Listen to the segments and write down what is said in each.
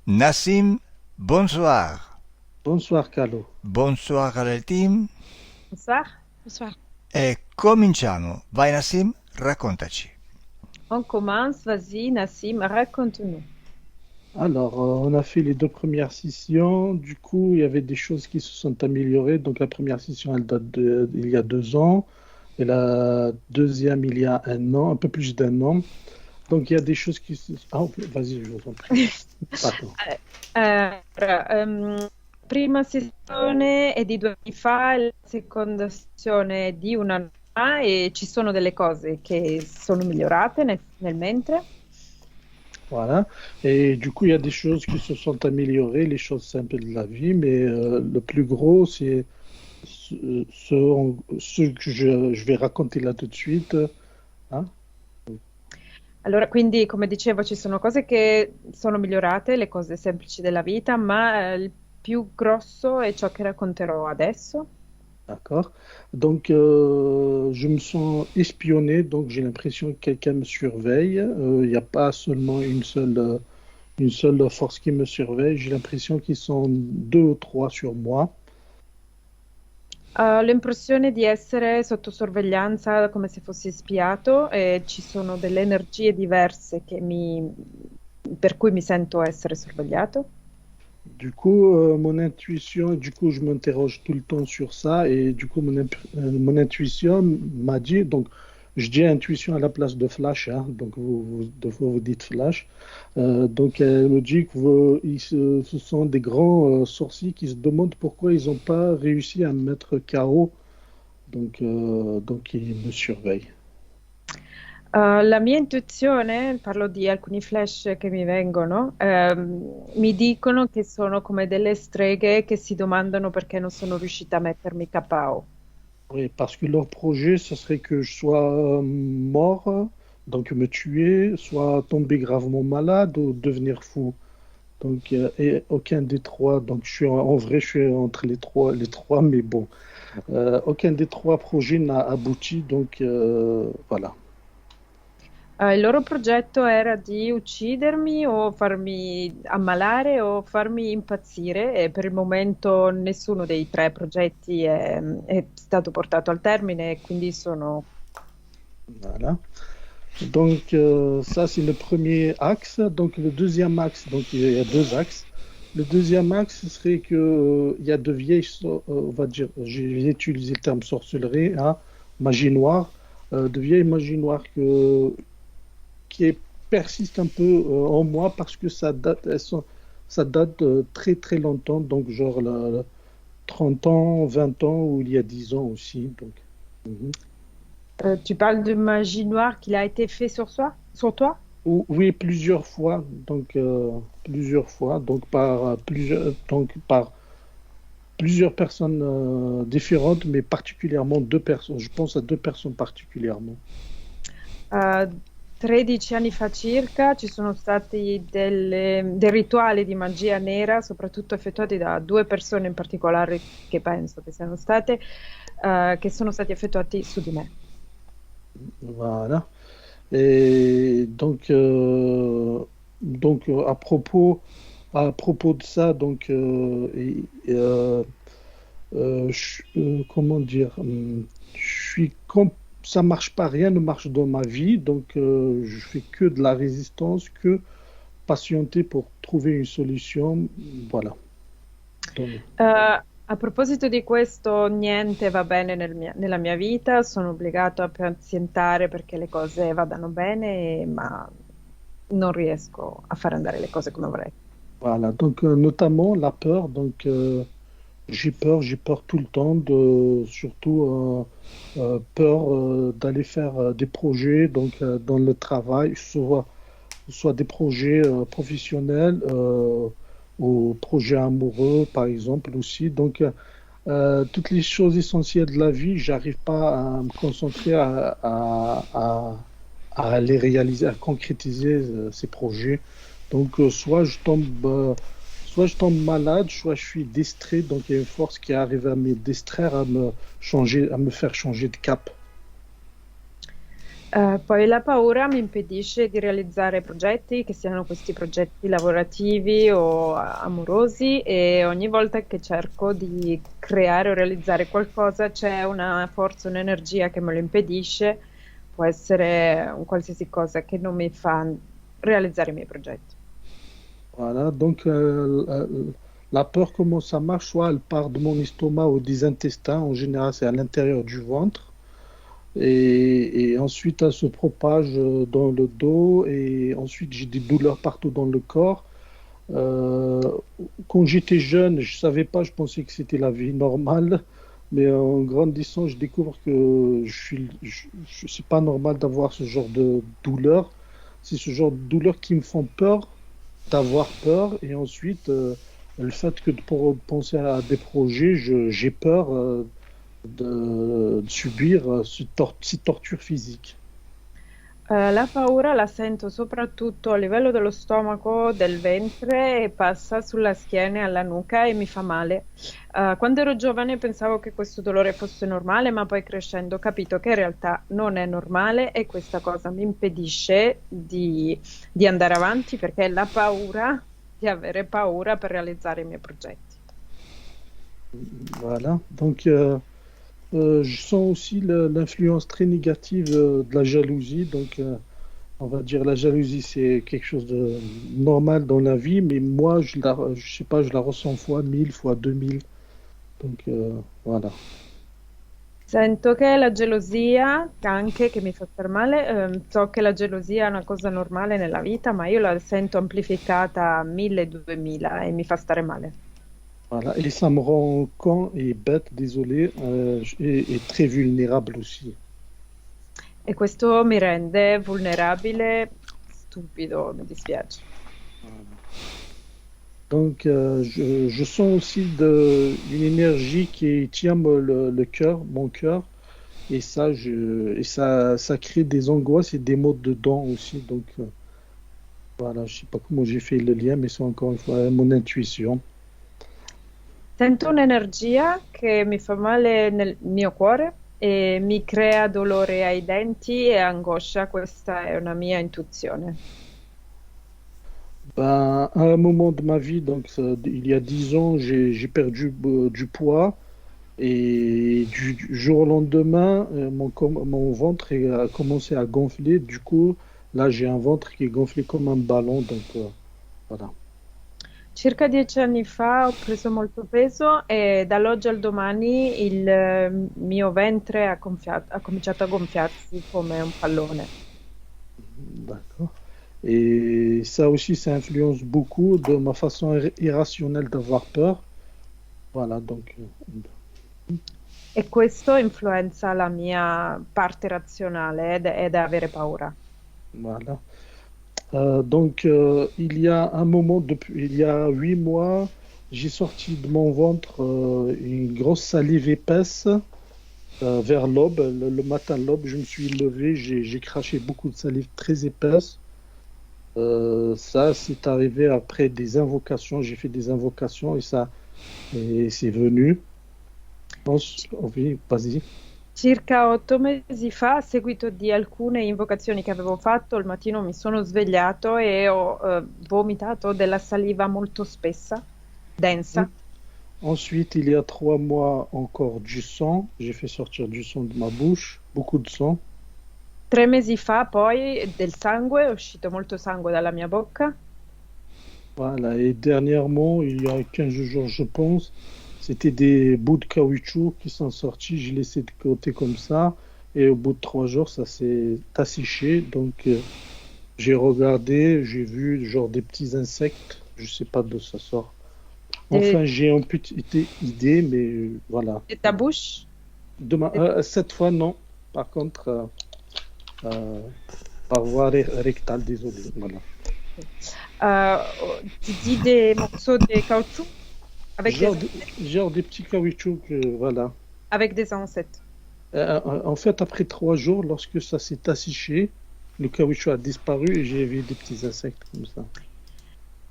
Nassim, bonsoir. Bonsoir Carlo. Bonsoir al team. Bonsoir. Bonsoir. E cominciamo. Vai Nassim, raccontaci. On commence, vas-y, Nassim, raconte-nous. Alors, on a fait les deux premières sessions. Du coup, il y avait des choses qui se sont améliorées. Donc, la première session, elle date il y a 2 ans. Et la deuxième, il y a un an, un peu plus d'1 an. Donc, il y a des choses qui se... Ah, ok, vas-y, je vous en prie. Pardon. Prima sessione è di 2 anni fa, la seconda sessione è di 1 anno fa e ci sono delle cose che sono migliorate nel mentre. Voilà. Et du coup, il y a des choses qui se sont améliorées, les choses simples de la vie. Mais le plus gros, c'est ce que je vais raconter là tout de suite. Hein. Allora, quindi, come dicevo, ci sono cose che sono migliorate, le cose semplici della vita, ma il più grosso è ciò che racconterò adesso. D'accord. Donc, je me sens espionné, donc j'ai l'impression que quelqu'un me surveille. Il n'y a pas seulement une seule force qui me surveille. J'ai l'impression qu'ils sont deux ou trois sur moi. Ho l'impressione di essere sotto sorveglianza come se fossi spiato e ci sono delle energie diverse per cui mi sento essere sorvegliato. Du coup, mon intuition, du coup, je m'interroge tout le temps sur ça et du coup, mon intuition m'a dit, donc, je dis intuition à la place de flash, hein, donc deux fois vous dites flash. Donc, elle me dit que ce sont des grands sorciers qui se demandent pourquoi ils n'ont pas réussi à me mettre KO, donc ils me surveillent. La mia intuizione, parlo di alcuni flash che mi vengono, mi dicono che sono come delle streghe che si domandano perché non sono riuscita a mettermi KO. Oui, parce que leur projet, ce serait que je sois mort, donc me tuer, soit tomber gravement malade ou devenir fou. Donc, et aucun des trois. Donc, en vrai, je suis entre les trois, mais bon, aucun des trois projets n'a abouti. Donc, voilà. Il loro progetto era di uccidermi o farmi ammalare o farmi impazzire e per il momento nessuno dei 3 progetti è stato portato al termine e quindi sono... Voilà. Donc, ça, c'est le premier axe. Donc, le deuxième axe, donc il y a deux axes. Le deuxième axe, ce serait que, il y a de vieilles, on va dire, j'ai utilisé le terme sorcellerie, hein, magie noire, de vieilles magies noires qui persistent un peu en moi parce que ça date de très très longtemps, donc genre 30 ans, 20 ans ou il y a 10 ans aussi. Donc, mhm. Tu parles de magie noire qu'il a été fait sur toi? Oui, plusieurs fois, donc par plusieurs personnes différentes, mais particulièrement deux personnes. Je pense à deux personnes particulièrement. Eh, 13 anni fa circa ci sono stati dei rituali di magia nera, soprattutto effettuati da 2 persone in particolare che penso che siano state, che sono stati effettuati su di me. Voilà. Et à propos de ça, donc, comment dire, ça marche pas, rien ne marche dans ma vie, donc je fais que de la résistance, que patienter pour trouver une solution, voilà. Donc, A proposito di questo, niente va bene nella mia vita, sono obbligato a pazientare perché le cose vadano bene, ma non riesco a far andare le cose come vorrei. voilà, donc notamment la peur, donc j'ai peur tout le temps, surtout peur d'aller faire des projets donc dans le travail, soit des projets professionnels ou projets amoureux par exemple aussi. Donc toutes les choses essentielles de la vie, j'arrive pas à me concentrer à les réaliser, à concrétiser ces projets. Donc soit je tombe malade, soit je suis distrait. Donc il y a une force qui arrive à me distraire, à me faire changer de cap. Poi la paura mi impedisce di realizzare progetti, che siano questi progetti lavorativi o amorosi, e ogni volta che cerco di creare o realizzare qualcosa c'è una forza, un'energia che me lo impedisce, può essere un qualsiasi cosa che non mi fa realizzare i miei progetti. Voilà, donc la peur, comment ça marche? Soit elle part de mon estomac ou des intestins, en général c'est à l'intérieur du ventre, et ensuite elle se propage dans le dos, et ensuite j'ai des douleurs partout dans le corps. Euh, Quand j'étais jeune, je savais pas, je pensais que c'était la vie normale, mais en grandissant, je découvre que c'est pas normal d'avoir ce genre de douleur. C'est ce genre de douleurs qui me font peur, d'avoir peur, et ensuite le fait que pour penser à des projets, j'ai peur de subir cette torture physique. La paura la sento soprattutto a livello dello stomaco, del ventre e passa sulla schiena e alla nuca e mi fa male. Quando ero giovane pensavo che questo dolore fosse normale, ma poi crescendo ho capito che in realtà non è normale e questa cosa mi impedisce di andare avanti perché è la paura di avere paura per realizzare i miei progetti. Voilà. Donc, je sens aussi l'influence très négative de la jalousie. Donc, on va dire la jalousie, c'est quelque chose de normal dans la vie, mais moi, je sais pas, je la ressens fois 1000, fois 2000. Donc, voilà. Sento che la gelosia, anche che mi fa star male, so che la gelosia è una cosa normale nella vita, ma io la sento amplificata a 1000, 2000 e mi fa stare male. Voilà. Et ça me rend con et bête, désolé, et très vulnérable aussi. E questo mi rende vulnerabile, stupido, mi dispiace. Donc, je sens aussi une énergie qui tient le cœur, mon cœur, et ça crée des angoisses et des maux dedans aussi. Donc, voilà, je sais pas comment j'ai fait le lien, mais c'est encore une fois mon intuition. Sento un'energia che mi fa male nel mio cuore e mi crea dolore ai denti e angoscia, questa è una mia intuizione. Ben, à un moment de ma vie, donc il y a 10 ans, j'ai perdu du poids, et du jour au lendemain, mon ventre a commencé à gonfler. Du coup, là, j'ai un ventre qui est gonflé comme un ballon. Donc, voilà. Circa 10 anni fa ho preso molto peso e dall'oggi al domani il mio ventre ha cominciato a gonfiarsi come un pallone. D'accord. Et ça aussi, ça influence beaucoup de ma façon irrationnelle d'avoir peur. Voilà, donc, E questo influenza la mia parte razionale ed è avere paura. voilà. Donc, il y a un moment, il y a 8 mois, j'ai sorti de mon ventre une grosse salive épaisse vers l'aube. Le matin, l'aube, je me suis levé, j'ai craché beaucoup de salive très épaisse. Ça, c'est arrivé après des invocations. J'ai fait des invocations et c'est venu. Oui, vas-y. Circa 8 mesi fa, a seguito di alcune invocazioni che avevo fatto, al mattino mi sono svegliato e ho vomitato della saliva molto spessa, densa. Ensuite, il y a 3 mois, encore du sang. J'ai fait sortir du sang de ma bouche, beaucoup de sang. 3 mesi fa, poi, del sangue, è uscito molto sangue dalla mia bocca. Voilà. Et dernièrement, il y a 15 jours, je pense, c'était des bouts de caoutchouc qui sont sortis. Je les laissé de côté comme ça. Et au bout de 3 jours, ça s'est asséché. Donc, j'ai regardé, j'ai vu genre des petits insectes. Je sais pas d'où ça sort. Et, Enfin, j'ai une petite idée, mais voilà. e ta bouche? Demain, cette fois, non. Par contre, euh, par voie rectale, désolé. Voilà. Tu dis des morceaux de caoutchouc avec des, Genre des petits caoutchoucs, voilà. avec des insectes. En fait, après 3 jours, lorsque ça s'est asséché, le caoutchouc a disparu et j'ai vu des petits insectes comme ça.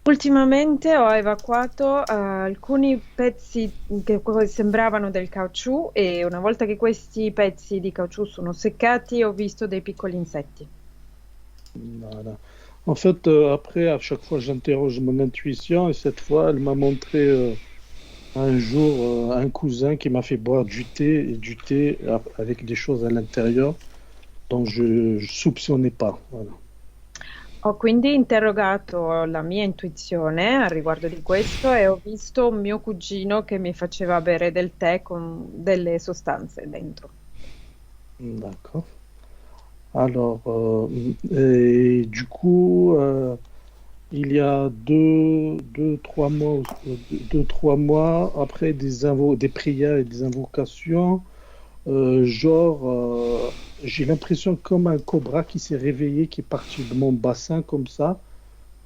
Ultimamente ho evacuato alcuni pezzi che sembravano del caucciù e una volta che questi pezzi di caucciù sono seccati ho visto dei piccoli insetti. Voilà. En fait, après, à chaque fois, j'interroge mon intuition et cette fois, elle m'a montré un jour un cousin qui m'a fait boire du thé et du thé avec des choses à l'intérieur dont je ne soupçonnais pas. Voilà. Ho quindi interrogato la mia intuizione a riguardo di questo e ho visto un mio cugino che mi faceva bere del tè con delle sostanze dentro. D'accord. Alors, et du coup, il y a 3 mois, 3 mois après des prières et des invocations, genre, j'ai l'impression comme un cobra qui s'est réveillé, qui est parti de mon bassin comme ça,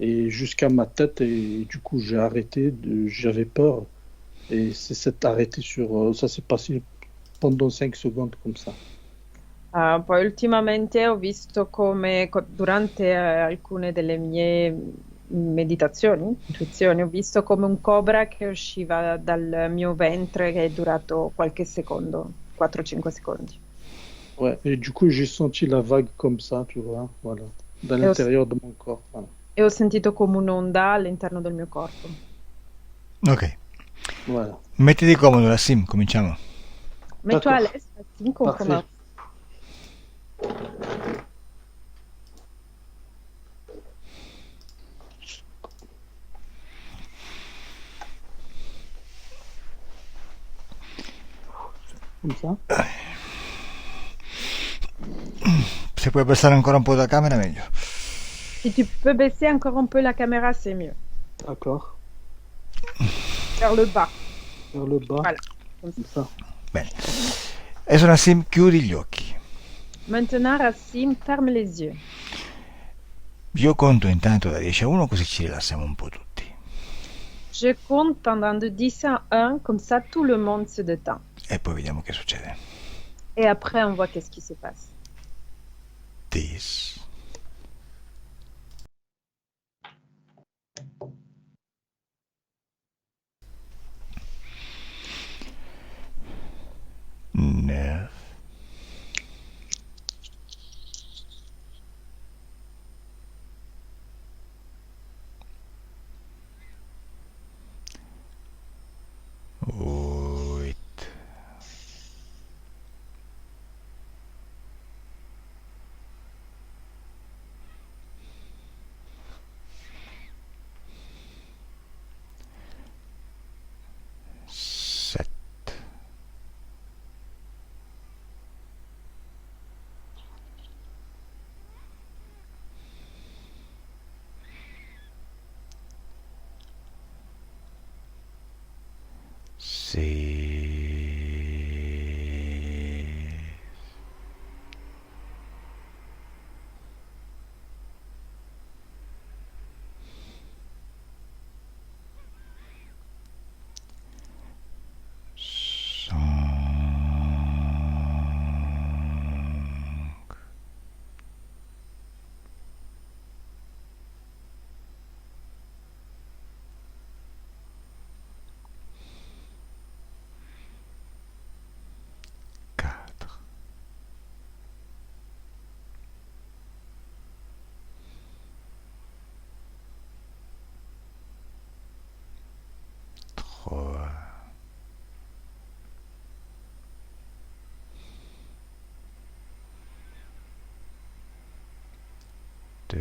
et jusqu'à ma tête, et du coup j'ai arrêté, j'avais peur, et c'est cet arrêté ça s'est passé pendant 5 secondes comme ça. Poi ultimamente ho visto come durante alcune delle mie meditazioni, intuizioni, ho visto come un cobra che usciva dal mio ventre che è durato qualche secondo, 4-5 secondi. Ouais, et du coup j'ai senti la vague comme ça, tu vois, voilà, dans E ho, l'intérieur de mon corps. Voilà. e ho sentito come un'onda all'interno del mio corpo. Ok. Voilà. Mettiti comodo, Nassim, cominciamo. Mets-toi à D'accord, l'aise, Fatim, qu'on parfait. commence. Comme ça. Se puoi abbassare ancora un po' la camera, meglio. Si tu peux baisser encore un peu la caméra, c'est mieux. D'accord. Vers le bas. Vers le bas, Voilà. Comme ça. comme ça. Bene. Adesso, Nassim, chiudi gli occhi. Maintenant, Racine, ferme les yeux. Io conto intanto da 10 a 1 così ci rilassiamo un po' tutti. Je compte pendant de 10 à 1, comme ça tout le monde se détend. E poi vediamo che succede. Et après, on voit qu'est-ce qui se passe. 10, 9, 8, 7, 6, 5, 4, 3, 2,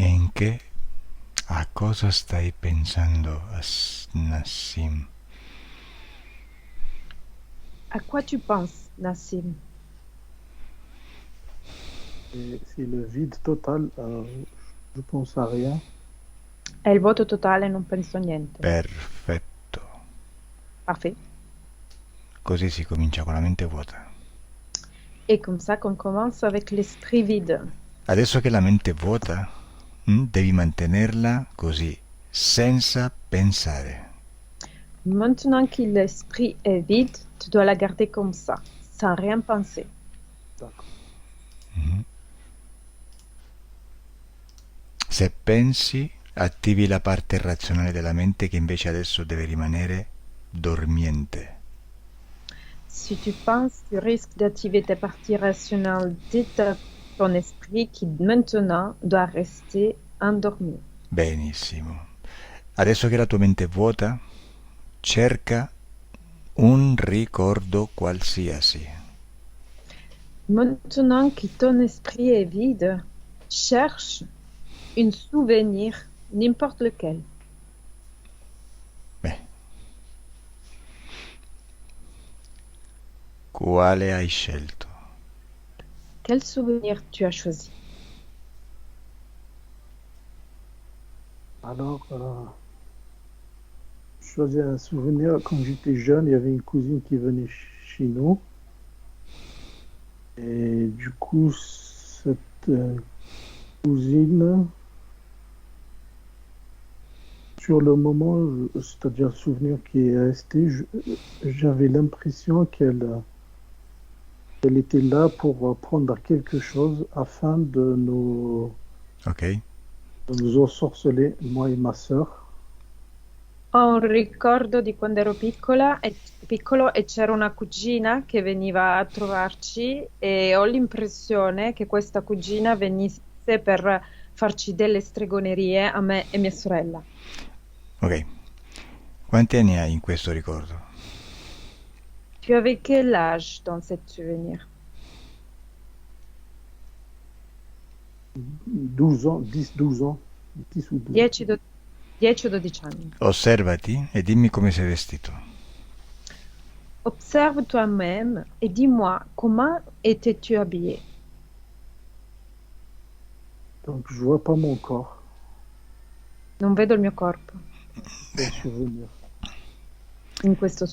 in che? A cosa stai pensando, Nassim? À quoi tu penses, Nassim? Et c'est le vide total. Je pense à rien. È il voto totale, non penso a niente. Perfetto. Parfait. Così si comincia con la mente vuota. Et comme ça qu'on commence avec l'esprit vide. Adesso che la mente è vuota, devi mantenerla così, senza pensare. Maintenant que l'esprit est vide, tu dois la garder comme ça, sans rien penser. D'accord. Se pensi, attivi la parte razionale della mente che invece adesso deve rimanere dormiente. Si tu penses, tu risques d'activer ta partie rationnelle de ton esprit qui maintenant doit rester endormi. Benissimo. Adesso che la tua mente è vuota, cerca un ricordo qualsiasi. Maintenant que ton esprit est vide, cherche un souvenir, n'importe lequel. Beh. Quale hai scelto? Quel souvenir tu as choisi? Alors, je choisis un souvenir. Quand j'étais jeune, il y avait une cousine qui venait chez nous. Et du coup, cette cousine, sur le moment, c'est-à-dire le souvenir qui est resté, j'avais l'impression qu'elle était là pour prendre quelque chose afin de nous ensorceler, moi et ma sœur. Ho un ricordo di quando ero piccolo e c'era una cugina che veniva a trovarci e ho l'impressione che questa cugina venisse per farci delle stregonerie a me e mia sorella. Ok. Quanti anni hai in questo ricordo? Tu avais quel âge dans cet souvenir? 12 ans, 10-12 ans, 10 ou 12. 10 o 12 anni. Osservati e dimmi come sei vestito. Observe toi-même et dis-moi comment étais-tu habillé. Donc je vois pas mon corps. Non vedo il mio corpo Souvenir. in questo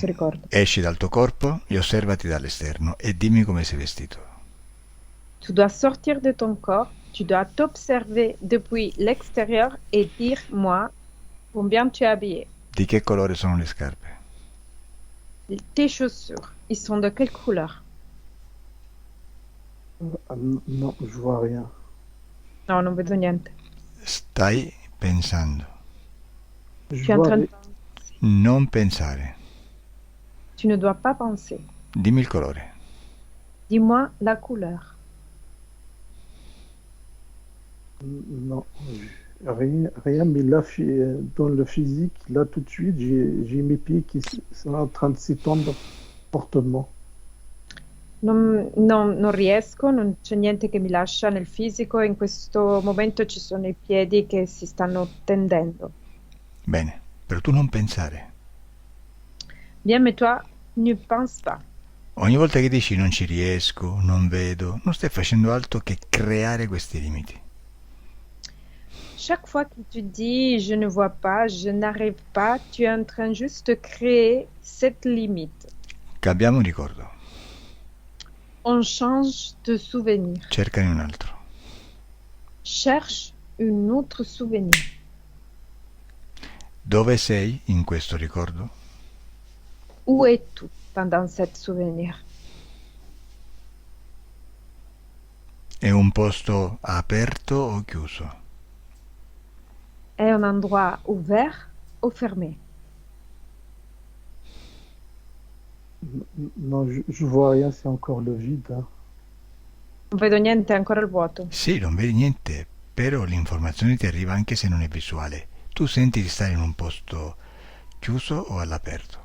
ricordo. Esci dal tuo corpo e osservati dall'esterno e dimmi come sei vestito. Tu dois sortir de ton corps, tu dois t'observer depuis l'extérieur et dire-moi combien tu es habillé. Di che colore sono le scarpe? Tes chaussures, ils sont de quelle couleur? Non, je vois rien. No, non vedo niente. Stai pensando. Tu es en train de penser. Non pensare. Tu ne dois pas penser. Dimmi il colore. Dis-moi la couleur. Non, rien, mais là, dans le physique, là tout de suite, j'ai mes pieds qui sont en train de s'étendre fortement. Non riesco, non c'è niente che mi lascia nel fisico e in questo momento ci sono i piedi che si stanno tendendo. Bene, però tu non pensare. Bien, mais toi, ne pense pas. Ogni volta che dici non ci riesco, non vedo, non stai facendo altro che creare questi limiti. Chaque fois que tu dis je ne vois pas, je n'arrive pas, tu es en train juste de créer cette limite. Cambiamo un ricordo. On change de souvenir. Cercane un altro. Cherche un autre souvenir. Dove sei in questo ricordo? Où es-tu pendant cet souvenir? È un posto aperto o chiuso? È un endroit ouvert ou fermé? Non, je vois rien, c'est encore le vide. Hein. Non vedo niente, è ancora il vuoto. Sì, non vedi niente, però l'informazione ti arriva anche se non è visuale. Tu senti di stare in un posto chiuso o all'aperto?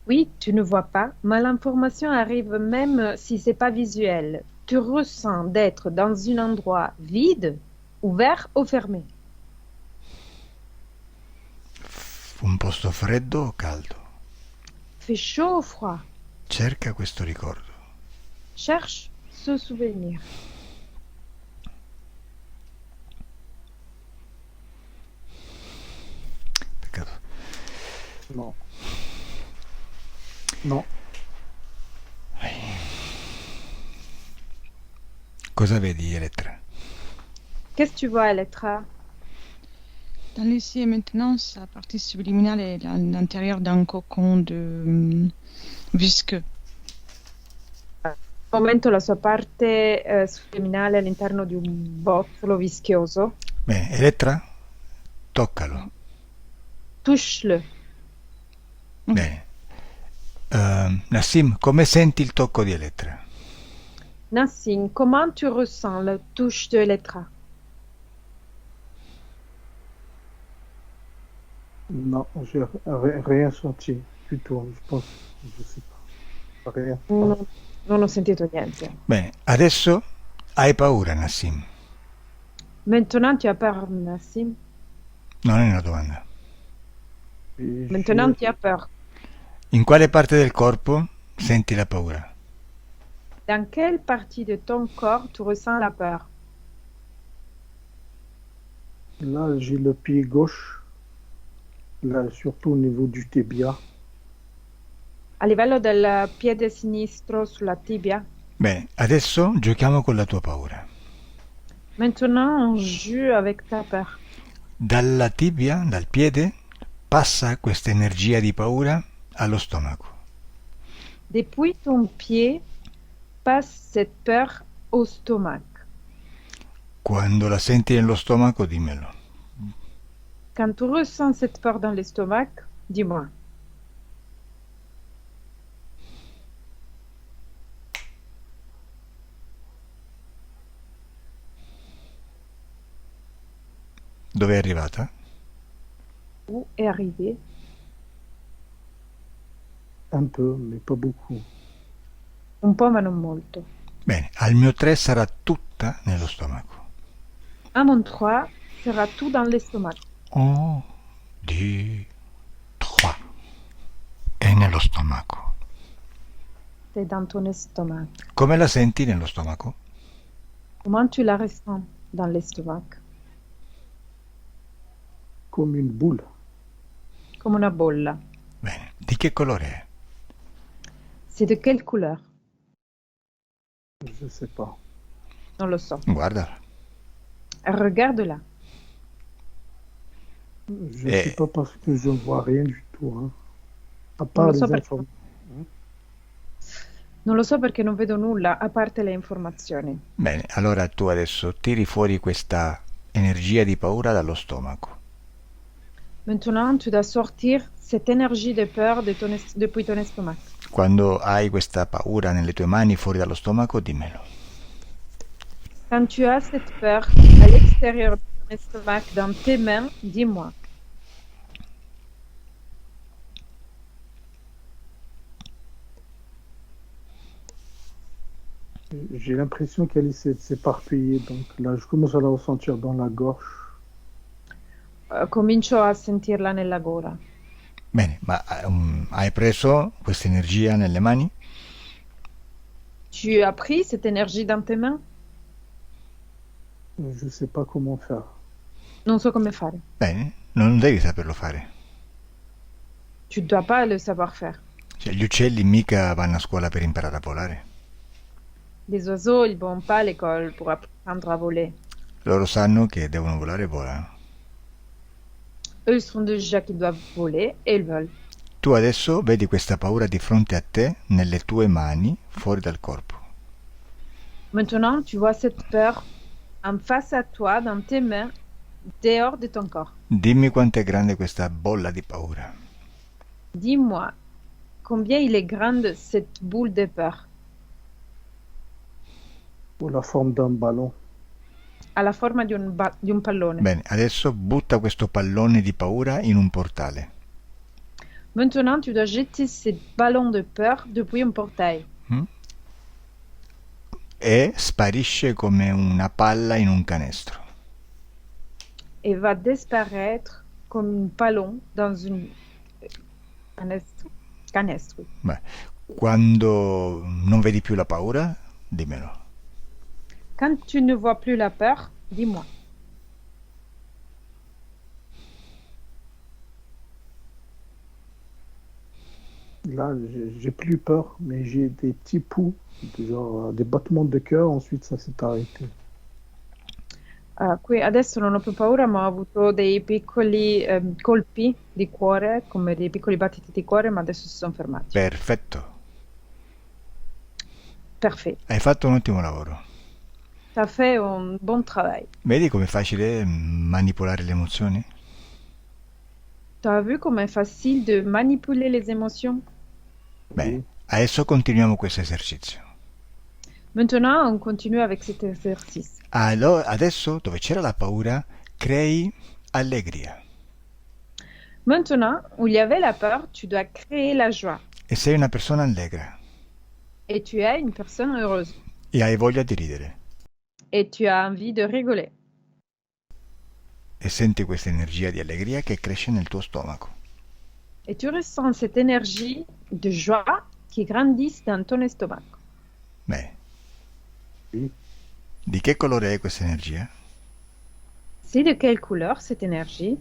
Oui, tu ne vois pas, mais l'information arrive même si c'est pas visuel. Tu ressens d'être dans un endroit vide Ouvert ou fermé? Un posto freddo o caldo? Fait chaud ou froid? Cerca questo ricordo. Cherche ce souvenir. Peccato. Non. Non. Cosa vedi, Elettra? Qu'est-ce que tu vois, Elettra? Dans l'ici et maintenant, sa partie subliminale est à l'intérieur d'un cocon de visqueux. Al momento la sua parte subliminale all'interno di un bozzolo vischioso. Bene, Elettra, toccalo. Touche-le. Bene. Nassim, come senti il tocco di Elettra? Nassim, comment tu ressens la touche de Elettra? Non, j'ai rien senti du tout, je pense. Je sais pas. Rien. Non ho sentito niente. Bene, adesso hai paura, Nassim. Maintenant tu as peur, Nassim. Non è una domanda. Et Maintenant tu as peur. In quale parte del corpo senti la paura? Dans quelle partie de ton corps tu ressens la peur? là, j'ai le pied gauche, là, surtout au niveau du tibia. A livello del piede sinistro sulla tibia. Bene, adesso giochiamo con la tua paura. Maintenant on joue avec ta peur. Dalla tibia, dal piede, passa questa energia di paura allo stomaco. Depuis ton pied passe cette peur au stomac. Quando la senti nello stomaco, dimmelo. Quand tu ressens cette peur dans l'estomac, dis-moi. Dove è arrivata? Où est arrivé? Un peu, mais pas beaucoup. Un po' ma non molto. Bene, al mio 3 sarà tutta nello stomaco. À mon 3 sera tout dans l'estomac. 1, 2, 3. È nello stomaco. C'est dans ton estomac. Come la senti nello stomaco? Comment tu la ressens dans l'estomac? Comme une boule. Come una bolla. Bene, di che colore è? C'est de quelle couleur? Je sais pas. Non lo so. Guardala. Regarde-la. Je sais pas parce que je vois rien du tout. Hein. À part lo les so perché- informations. Non lo so perché non vedo nulla a parte le informazioni. Bene, allora tu adesso tiri fuori questa energia di paura dallo stomaco. Maintenant, tu dois sortir cette énergie de peur depuis ton estomac. Quando hai questa paura nelle tue mani fuori dallo stomaco, dimmelo. Quand tu as cette peur à l'extérieur de ton estomac, dans tes mains, dis-moi. J'ai l'impression qu'elle essaie de s'éparpiller. Donc là, je commence à la ressentir dans la gorge. Comincio a sentirla nella gola. Bene, ma hai preso questa energia nelle mani? Tu as pris cette énergie dans tes mains? Je sais pas comment faire. Non so come fare. Bene, non devi saperlo fare. Tu dois pas le savoir faire. Cioè, gli uccelli mica vanno a scuola per imparare a volare. Les oiseaux, ils vont pas à l'école pour apprendre à voler. Loro sanno che devono volare e volano. Eux, ils sont déjà qu'ils doivent voler et ils veulent. Tu adesso vedi questa paura di fronte a te, nelle tue mani, fuori dal corpo. Maintenant, tu vois cette peur en face à toi, dans tes mains, dehors de ton corps. Dimmi quanto è grande questa bolla di paura. Dis-moi, combien il est grande cette boule de peur? Ou la forme d'un ballon. Ha la forma di un pallone. Bene, adesso butta questo pallone di paura in un portale. Maintenant, tu dois jeter ce ballon de peur depuis un portail. E sparisce come una palla in un canestro. et va disparaître comme un ballon dans une canestro. Canestro. Beh, quando non vedi più la paura, dimmelo. Quand tu ne vois plus la peur, dis-moi. Là, j'ai plus peur, mais j'ai des petits poux, genre des battements de cœur. Ensuite, ça s'est arrêté. Qui adesso non ho più paura, ma ho avuto dei piccoli colpi di cuore, come dei piccoli battiti di cuore, ma adesso si sono fermati. Perfetto. Parfait. Hai fatto un ottimo lavoro. Tu as fait un bon travail. Vedi com'è facile manipolare le emozioni? Tu as vu comme c'est facile de manipuler les émotions? Bene, adesso continuiamo questo esercizio. Maintenant, on continue avec cet exercice. Allora, adesso, dove c'era la paura, crei allegria. Maintenant, où il y avait la peur, tu dois créer la joie. E sei una persona allegra. Et tu es une personne heureuse. E hai voglia di ridere. Et tu as envie de rigoler. E senti questa energia di allegria che cresce nel tuo stomaco. Et tu ressens cette énergie de joie qui grandit dans ton estomac. Bene. Oui. Di che colore è questa energia? C'est de quelle couleur cette énergie?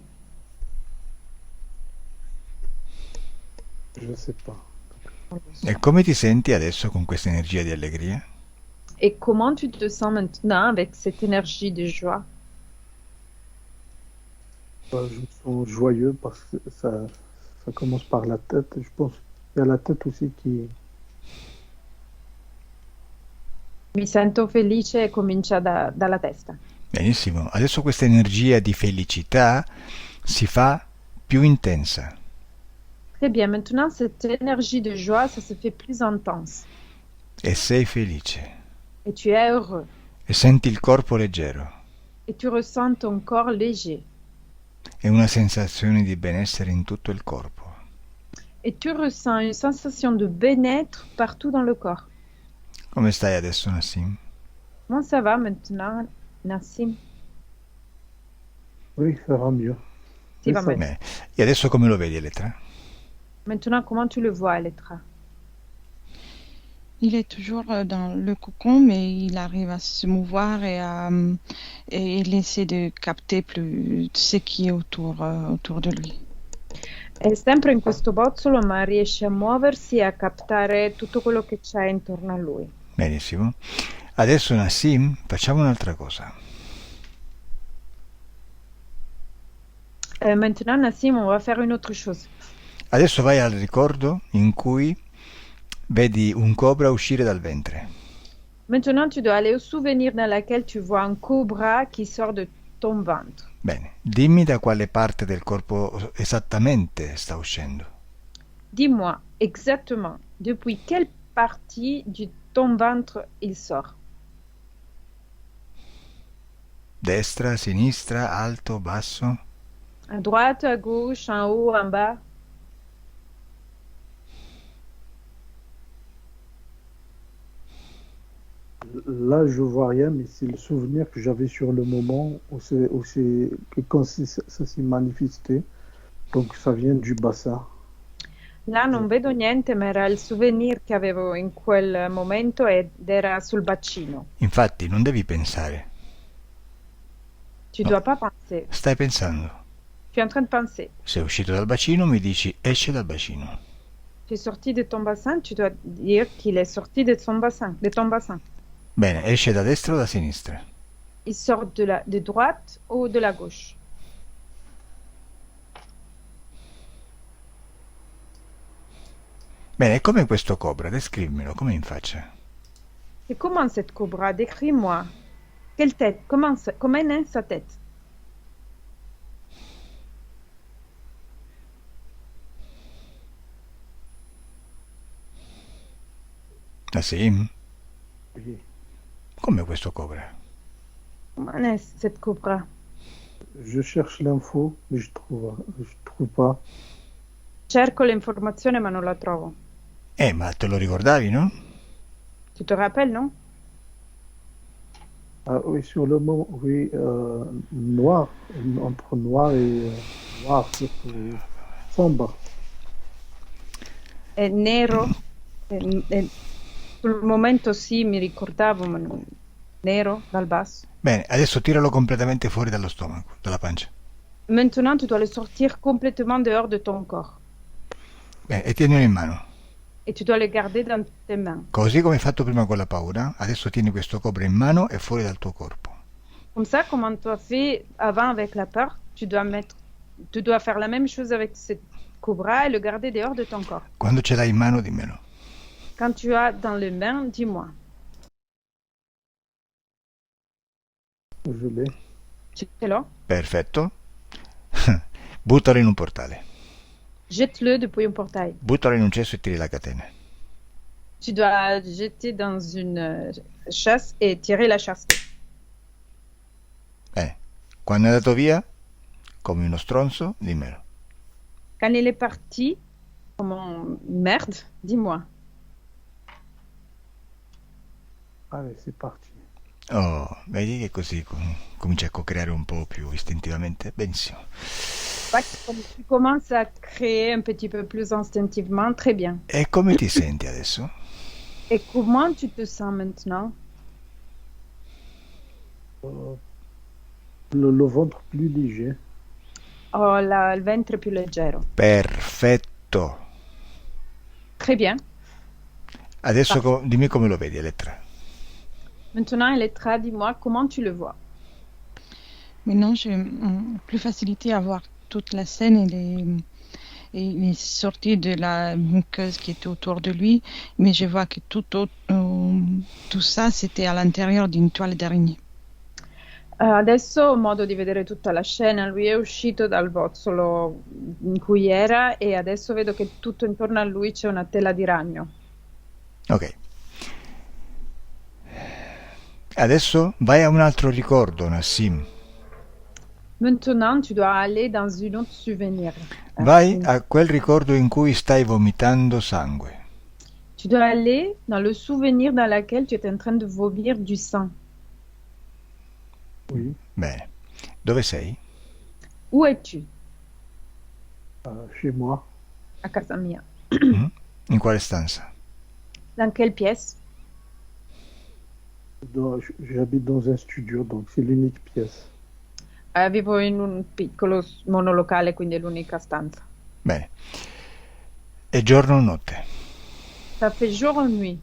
Je sais pas. E come ti senti adesso con questa energia di allegria? Et comment tu te sens maintenant avec cette énergie de joie? Bah, je me sens joyeux parce que ça commence par la tête. Je pense qu'il y a la tête aussi qui... Mi sento felice e comincia dalla testa. Benissimo. Adesso questa energia di felicità si fa più intensa. Très bien, maintenant cette énergie de joie, ça se fait plus intense. E sei felice. Et tu es heureux. E senti il corpo leggero. Et tu ressens ton corps léger. E una sensazione di benessere in tutto il corpo. Et tu ressens une sensation de bien-être partout dans le corps. Come stai adesso, Nassim? Comment ça va maintenant, Nassim? Oui, ça va mieux. Tu vas ça- mieux. Bene. E adesso come lo vedi, Elettra? Maintenant, comment tu le vois, Elettra? Il est toujours dans le cocon, mais il arrive à se mouvoir et il essaie de capter plus ce qui est autour de lui. È sempre in questo bozzolo, ma riesce a muoversi e a captare tutto quello che c'è intorno a lui. Benissimo. Adesso, Nassim, facciamo un'altra cosa. Maintenant, Nassim, on va faire une autre chose. Adesso vai al ricordo in cui vedi un cobra uscire dal ventre. Maintenant, tu dois aller au souvenir dans lequel tu vois un cobra qui sort de ton ventre. Bene, dimmi da quale parte del corpo esattamente sta uscendo. Dis-moi exactement depuis quelle partie de ton ventre il sort. Destra, sinistra, alto, basso? À droite, à gauche, en haut, en bas. Là, je vois rien, mais c'est le souvenir que j'avais sur le moment que quand ça s'est manifesté. Donc, ça vient du bassin. Là non vedo niente, ma era il souvenir che avevo in quel momento ed era sul bacino. Infatti, non devi pensare. Tu No. dois pas penser. Stai pensando. Tu es en train de penser. Sei uscito dal bacino, mi dici esce dal bacino. Tu es sorti de ton bassin, tu dois dire qu'il est sorti de son bassin, de ton bassin. Bene, esce da destra o da sinistra? Il sort de droite ou de la gauche. Bene, è come questo cobra, descrivimelo, come in faccia. Et comment cette cobra? Décris-moi. Quelle tête? Comment est sa tête? Nassim? Oui. Come questo cobra? Comment est cette cobra? Je cherche l'info, mais je trouve pas. Cerco l'informazione ma non la trovo. Ma te lo ricordavi, no? Tu te rappelles, non? Ah oui, sur le moment, oui, noir, entre noir et noir, surtout sombre. È nero, sul momento sì, mi ricordavo, ma nero dal basso. Bene, adesso tiralo completamente fuori dallo stomaco, dalla pancia. Maintenant, tu dois le sortir complètement dehors de ton corps. Bene, e tienilo in mano. Et tu dois le garder dans tes mains. Così come hai fatto prima con la paura, adesso tieni questo cobra in mano e fuori dal tuo corpo. Comme ça, comme tu as fait avant avec la peur, tu dois faire la même chose avec ce cobra et le garder dehors de ton corps. Quando ce l'hai in mano, dimmelo. Quand tu as dans les mains, dis-moi. Je l'ai. Tu es là? Perfetto. Buttalo in un portale. Jette-le depuis un portail. Buttalo in un cesso e tiri la catena. Tu dois jeter dans une chasse et tirer la chasse. Bene. Quando è andato via, come uno stronzo, dimmelo. Quand il est parti, comme un merde, dis-moi. Allez, c'est parti. Oh, vedi che così comincia a co-creare un po' più istintivamente? Benissimo. Tu commences à créer un petit peu plus instinctivement, très bien. E come ti senti adesso? Et comment tu te sens maintenant? Le ventre plus léger. Oh, il ventre più leggero. Perfetto. Très bien. Adesso dimmi come lo vedi, Elettra. Maintenant, Elettra, dis-moi comment tu le vois. Maintenant, j'ai plus facilité à voir toute la scène et les sorties de la muqueuse qui était autour de lui, mais je vois que tout ça, c'était à l'intérieur d'une toile d'araignée. Adesso ho modo di vedere tutta la scena. Lui è uscito dal bozzolo in cui era e adesso vedo che tutto intorno a lui c'è una tela di ragno. Ok. Adesso vai a un altro ricordo, Nassim. Maintenant, tu dois aller dans un autre souvenir. Vai a quel ricordo in cui stai vomitando sangue. Tu dois aller dans le souvenir dans lequel tu es en train de vomir du sang. Oui. Bene. Dove sei? Où es-tu? Chez moi. A casa mia. In quale stanza? Dans quelle pièce? J'habite dans un studio, donc c'est l'unique pièce. Vivo in un piccolo monolocale, quindi è l'unica stanza. Bene. E giorno o notte? Ça fait jour ou nuit?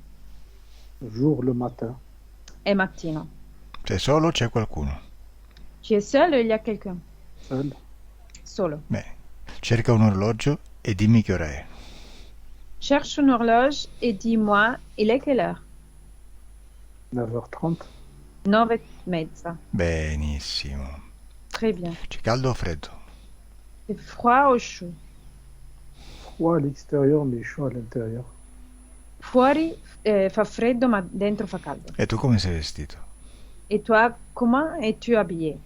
Jour le matin. È mattino. Sei solo o c'è qualcuno? Tu es seul ou il y a quelqu'un? Seul. Solo. Bene. Cerca un orologio e dimmi che ora è. Cherche une horloge et dis-moi, il est quelle heure? 9h30. 9:30. Benissimo. Très bien. C'è caldo o freddo? C'est froid ou chaud? Froid à l'extérieur, mais chaud à l'intérieur. Fuori fa freddo, ma dentro fa caldo. E tu come sei vestito? Et toi, comment es-tu habillé?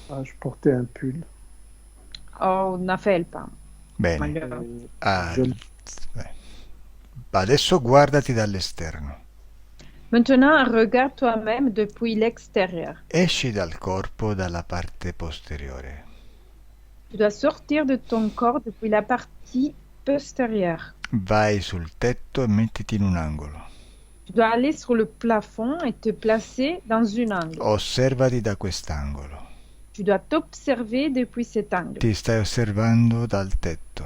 Je portais un pull. Ho una felpa. Bene. Maglia. Beh. Adesso guardati dall'esterno. Maintenant, regarde toi-même depuis l'extérieur. Esci dal corpo dalla parte posteriore. Tu dois sortir de ton corps depuis la partie postérieure. Vai sul tetto e mettiti in un angolo. Tu dois aller sur le plafond et te placer dans un angle. Osservati da quest'angolo. Tu dois t'observer depuis cet angle. Ti stai osservando dal tetto.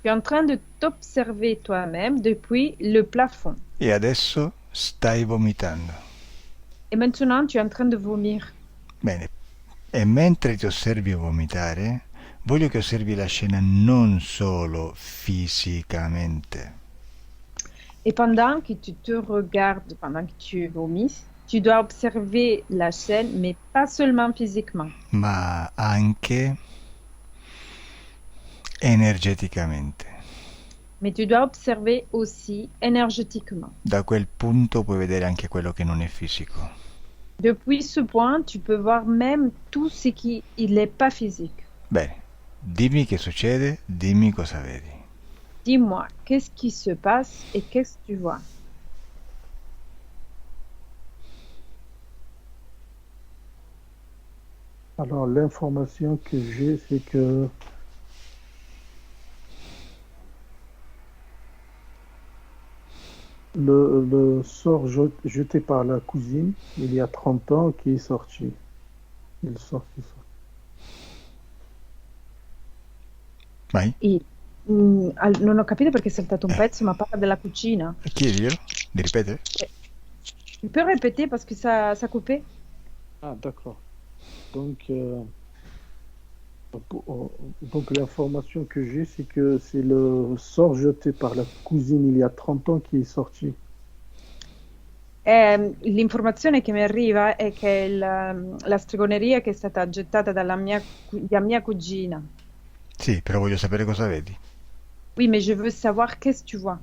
Tu es en train de t'observer toi-même depuis le plafond. E adesso stai vomitando. Et maintenant, tu es en train de vomir. Bene. E mentre ti osservi vomitare, voglio che osservi la scena non solo fisicamente. Et pendant que tu te regardes, pendant que tu vomis, tu dois observer la scène, mais pas seulement physiquement. Ma anche energeticamente. Mais tu dois observer aussi énergétiquement. Da quel punto puoi vedere anche quello che non è fisico. Depuis ce point, tu peux voir même tout ce qui n'est pas physique. Bene, dimmi che succede, dimmi cosa vedi. Dis-moi, qu'est-ce qui se passe et qu'est-ce que tu vois? Alors, l'information que j'ai, c'est que le sort jeté par la cousine, il y a 30 ans, qui est sorti. Il sort qui sort. Vai, Non ho capito perché è saltato un pezzo, ma parla della cucina. chiediglielo di ripetere. Tu peux répéter parce que ça coupait? Ah, d'accord. Donc, donc l'information que j'ai, c'est que c'est le sort jeté par la cousine il y a 30 ans qui est sorti. L'informazione che mi arriva è che la stregoneria che è stata gettata da mia cugina. Sì, però voglio sapere cosa vedi. Oui, mais je veux savoir qu'est-ce que tu vois.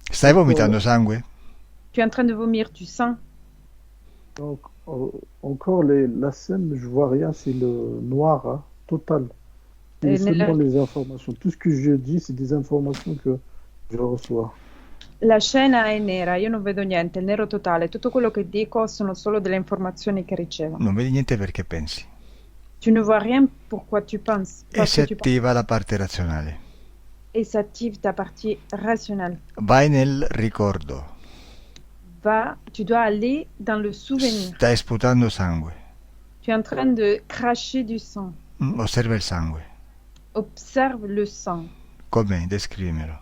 Stai Donc, vomitando sangue? Tu es en train de vomir, tu sens? donc, encore la scène, je vois rien, c'est le noir, hein, total. C'est seulement les informations. Tout ce que je dis, c'est des informations que je reçois. La scena è nera, io non vedo niente, è nero totale. Tutto quello che dico sono solo delle informazioni che ricevo. Non vedi niente perché pensi. Tu ne vois rien pourquoi tu penses. E si attiva la parte razionale. Et s'active ta partie rationnelle. Vai nel ricordo. Tu dois aller dans le souvenir. Stai sputando sangue. Tu es en train de cracher du sang. Osserva il sangue. Observe le sang. Com'è? Descrivimelo.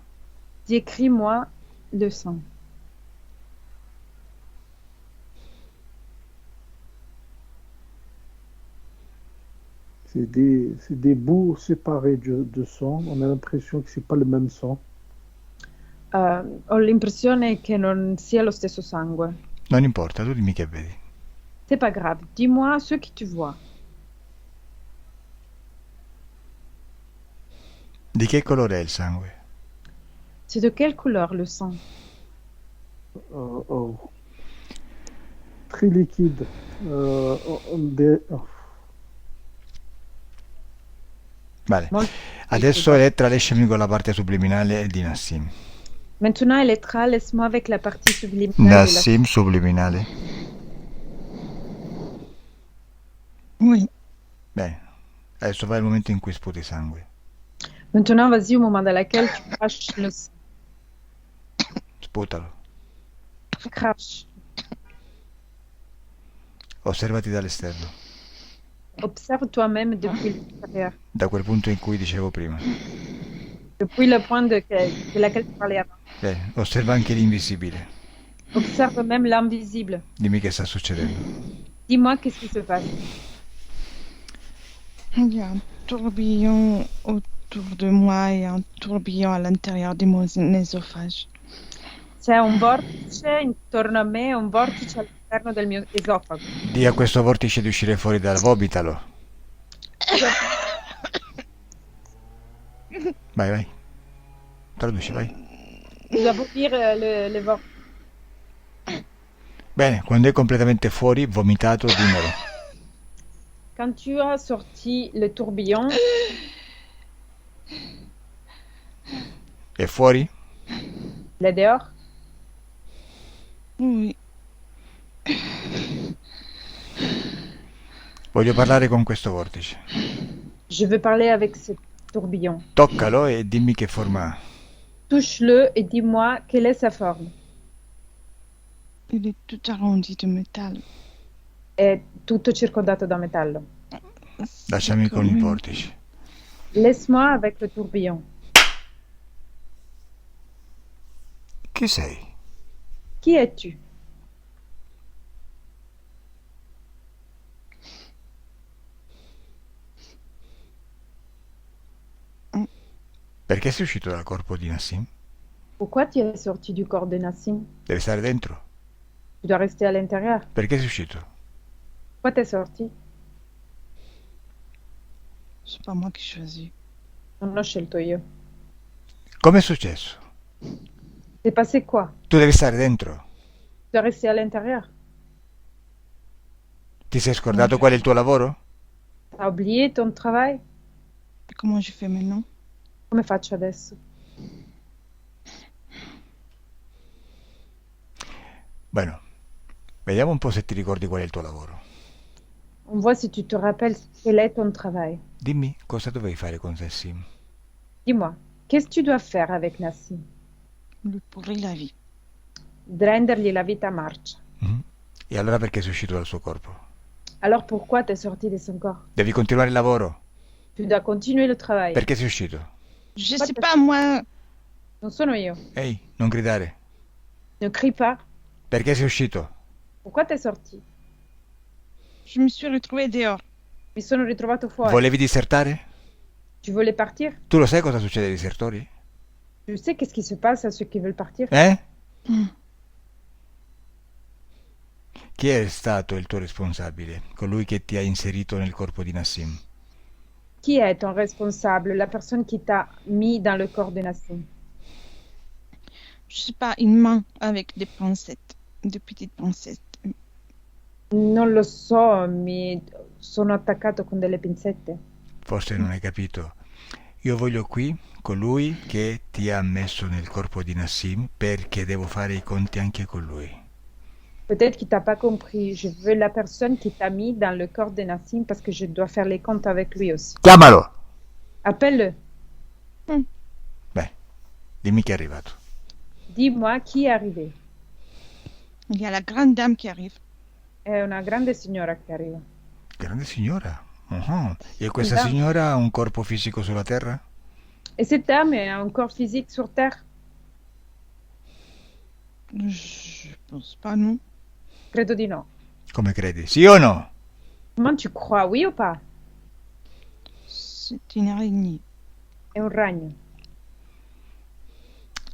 Décris-moi le sang. C'est des bouts séparés de sang. On a l'impression que c'est pas le même sang. Ho l'impressione che non sia lo stesso sangue. Non importa, tu dimmi che vedi. C'est pas grave. Dis-moi ce que tu vois. Di che colore è il sangue? C'est de quelle couleur le sang? Très liquide. Vale. Adesso Elettra lasciami con la parte subliminale di Nassim. Maintenant, Elettra, laisse-moi avec la partie subliminale. Nassim subliminale. Oui. Bene. Adesso va il momento in cui sputi sangue. Maintenant, vas-y au moment dans lequel tu craches le sang. Sputalo. Crache. Osservati dall'esterno. Observe toi-même depuis l'extérieur. Da quel punto in cui dicevo prima. Depuis le point de laquelle tu parlais avant. Bene. Osserva anche l'invisibile. Observe même l'invisible. Dimmi che sta succedendo. Dis-moi qu'est-ce qui se passe. Il y a un tourbillon autour de moi et un tourbillon à l'intérieur de mon œsophage. C'è un vortice intorno a me e un vortice all'interno del mio esofago. Dì a questo vortice di uscire fuori dal vomitalo. Vai, vai. Traduci, vai. Dois vomir le vortice. Bene, quando è completamente fuori, vomitato, dimmelo. Quand tu as sorti le tourbillon, È fuori? il est dehors. Oui. Voglio parlare con questo vortice. Je veux parler avec ce tourbillon. Toccalo e dimmi che forma ha. Touche-le et dis-moi quelle est sa forme. Il est tout arrondi de métal. È tutto circondato da metallo. Lasciami con il vortice. Laisse-moi avec le tourbillon. Chi sei? Qui es-tu? Perché sei uscito dal corpo di Nassim? Pourquoi tu es sorti du corps de Nassim? Devi stare dentro. Tu dois rester à l'intérieur. Perché sei uscito? Pourquoi t'es sorti? C'est pas moi qui choisis. Non ho scelto io. Com'è successo? C'est passé quoi? Tu devi stare dentro. Tu dois rester à l'intérieur. Ti sei scordato qual è il tuo lavoro? T'as oublié ton travail? Et comment je fais maintenant? Come faccio adesso? Bueno, Vediamo un po' se ti ricordi qual è il tuo lavoro. On voit si tu te rappelles quel est ton travail. Dimmi cosa dovevi fare con Nassim. Dis-moi, qu'est-ce que tu dois faire avec Nassim? Lui pourrir la vie. Rendergli la vita marcia. Mhm. E allora perché sei uscito dal suo corpo? Alors pourquoi t'es sorti de son corps? Devi continuare il lavoro. Tu dois continuer le travail. Perché sei uscito? Je sais pas, moi. Non sono io. Ehi, non gridare. Ne crie pas. Perché sei uscito? Pourquoi t'es sorti? Je me suis retrouvée dehors. Mi sono ritrovato fuori. Volevi disertare? Tu voulais partir? Tu lo sai cosa succede ai disertori? Tu sais qu'est-ce qui se passe à ceux qui veulent partir? Chi è stato il tuo responsabile? Colui che ti ha inserito nel corpo di Nassim? Qui est ton responsable? La personne qui t'a mis dans le corps de Nassim? Je sais pas, une main avec des pincettes. Des petites pincettes. Non lo so, mi sono attaccato con delle pinzette. Forse non hai capito. Io voglio qui colui che ti ha messo nel corpo di Nassim perché devo fare i conti anche con lui. Peut-être qu'il t'a pas compris. Je veux la personne qui t'a mis dans le corps de Nassim parce que je dois faire les comptes avec lui aussi. Chiamalo! Appelle-le. Beh, dimmi chi è arrivato. Dis-moi qui est arrivé. Il y a la grande dame qui arrive. È una grande signora che arriva. Grande signora. E questa Esatto. signora ha un corpo fisico sulla terra? Et cette dame a un corps physique sur Terre? Je pense pas, non. Credo di no. Come credi? Sì o no? Comment tu crois, oui ou pas? C'est une araignée. È un ragno.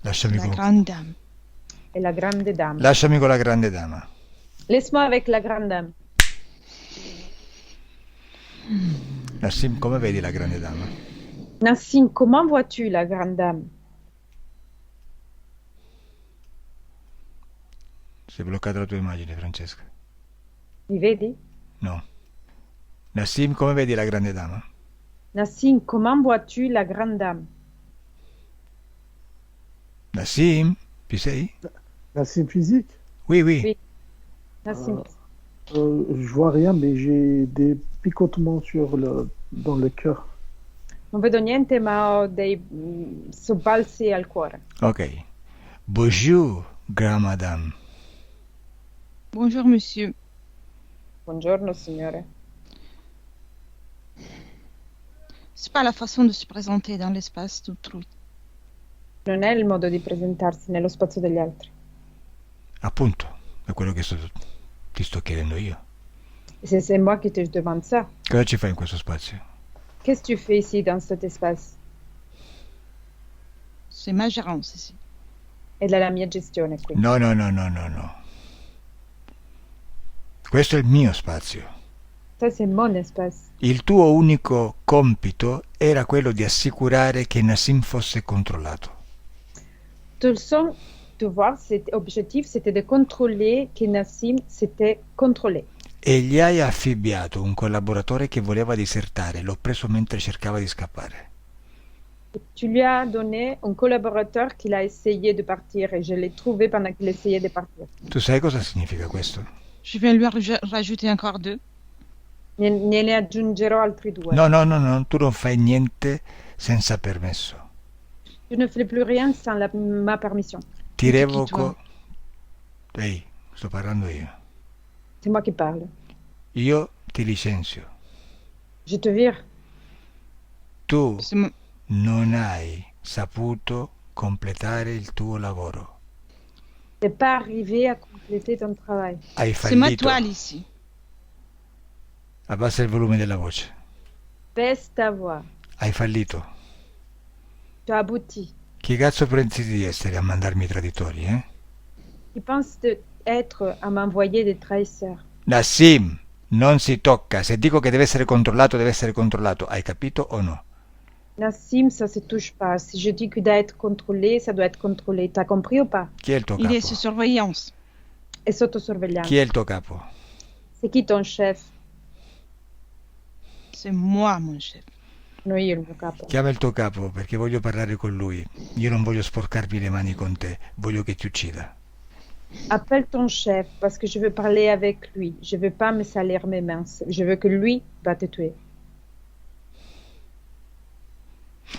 Lasciami La con... grande dame. È la grande dame. Lasciami con la grande dama. Laisse-moi avec la grande dame. Nassim, come vedi la grande dama? Nassim, comment vois-tu la grande dame? Si è bloccata la tua immagine, Francesca. Mi vedi? No. Nassim, come vedi la grande dama? Nassim, comment vois-tu la grande dame? Nassim, ci sei? Nassim physique? Oui, oui. Oui. Nassim. Je vois rien, mais j'ai des picotements dans le cœur. Non vedo niente, ma ho dei sobbalzi al cuore. Ok. Bonjour, grand madame. Bonjour, monsieur. Buongiorno, signore. C'est pas la façon de se présenter dans l'espace d'autrui. Non è il modo di presentarsi nello spazio degli altri. Appunto, è quello che ti sto chiedendo io. C'est moi qui te demande ça. Cosa ci fai in questo spazio? Qu'est-ce que tu fais ici, dans cet espace? C'est ma gérance ici. È la mia gestione qui. No, no, no, no, no, no. Questo è il mio spazio. Ça, c'est mon espace. Il tuo unico compito era quello di assicurare che Nassim fosse controllato. Ton seul devoir, objectif, c'était de contrôler que Nassim s'était contrôlé. E gli hai affibbiato un collaboratore che voleva disertare. L'ho preso mentre cercava di scappare. Tu lui as donné un collaborateur qu'il a essayé de partir et je l'ai trouvé pendant qu'il essayait de partir. Tu sai cosa significa questo? Je vais lui rajouter encore 2. Ne aggiungerò altri 2. No, no, no, no, tu non fai niente senza permesso. Tu ne fais plus rien sans ma permission. Ti Di chi revoco... Ehi, sto parlando io. C'est moi qui parle. Io ti licenzio. Je te vire. Tu C'est mo- non hai saputo completare il tuo lavoro. Tu n'es pas arrivé à compléter ton travail. Hai c'est ma fallito. toile ici. Abbassa il volume della voce. Baisse ta voix. Hai fallito. Tu as abouti. Chi cazzo pensi di essere a mandarmi i traditori, eh? Tu penses être à m'envoyer des trahisseurs. Nassim, non si tocca. Se dico che deve essere controllato, deve essere controllato. Hai capito o no? Nassim, ça se touche pas. Si je dis qu'il doit être contrôlé, ça doit être contrôlé. T'as compris ou pas? Chi è il tuo Il est capo? sous surveillance. Et sotto sorveglianza. Chi è il tuo capo? C'est qui ton chef? C'est moi, mon chef. Non, io il mio capo. Chiama il tuo capo perché voglio parlare con lui. Io non voglio sporcarmi le mani con te. Voglio che ti uccida. Appelle ton chef parce que je veux parler avec lui. Je veux pas me salir mes mains. Je veux que lui va te tuer.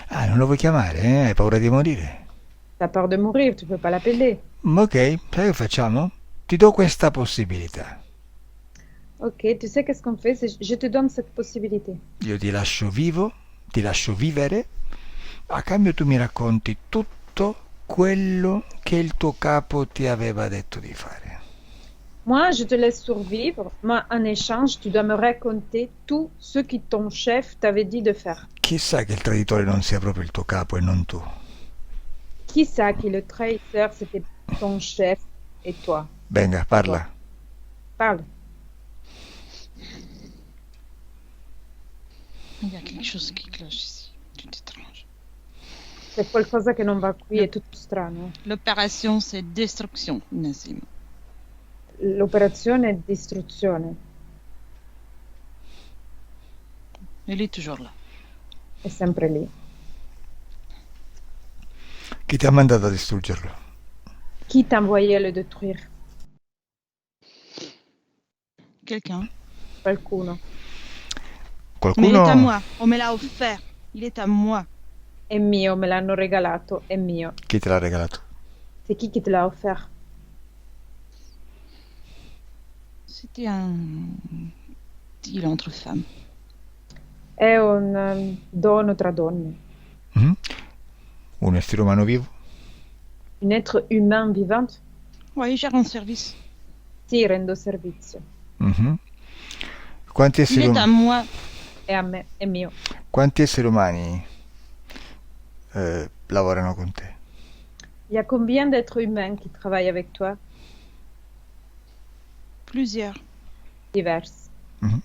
Ah, non lo vuoi chiamare, eh? Hai paura di morire? T'as peur de mourir, tu peux pas l'appeler. Ok, sai che facciamo? Ti do questa possibilità. Ok, tu sais qu'est-ce qu'on fait? Je te donne cette possibilité. Io ti lascio vivo, ti lascio vivere, a cambio tu mi racconti tutto quello che il tuo capo ti aveva detto di fare. Moi, je te laisse survivre, mais en échange, tu dois me raconter tout ce que ton chef t'avait dit de faire. Chissà che il traditore non sia proprio il tuo capo e non tu. Qui ça que le trahisseur, c'était ton chef et toi? Venga, parla. Parle. Il y a quelque chose qui cloche ici, tout étrange. C'è qualcosa che non va qui, è tutto strano. L'opération, c'est destruction, Nassim. L'operazione è distruzione, Il est toujours là. è sempre lì. Chi ti ha mandato a distruggerlo? Qui t'a envoyé à le détruire? Quelqu'un. Qualcuno. Mais il est à Qualcuno? moi. On me l'a offert. Il est à moi. È mio, me l'hanno regalato, è mio. Chi te l'ha regalato? C'est qui te l'a offert? C'était un deal entre femmes. È un dono tra donne. Mhm. Un essere umano vivo? Un être humain vivant? Oui, j'ai rend service. Sì, rendo servizio. Mhm. Quanti Il esseri, est à moi. È a me, è mio. quanti esseri umani lavorano con te? Il y a combien d'êtres humains qui travaillent avec toi? Plusieurs. Diversi. Mhm.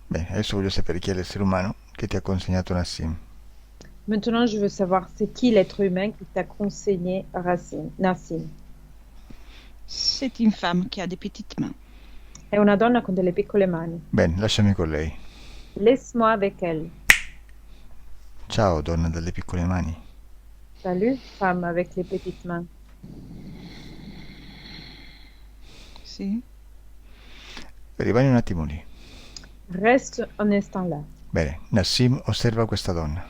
Beh, adesso voglio sapere chi è l'essere umano che ti ha consegnato Nassim. Maintenant, je veux savoir c'est qui l'être humain qui t'a conseillé Nassim. C'est une femme qui a des petites mains. È una donna con delle piccole mani. Bene, lasciami con lei. Laisse-moi avec elle. Ciao, donna dalle piccole mani. Salut, femme avec les petites mains. Si. Rimani un attimo lì. Reste un instant là. Bene, Nassim osserva questa donna.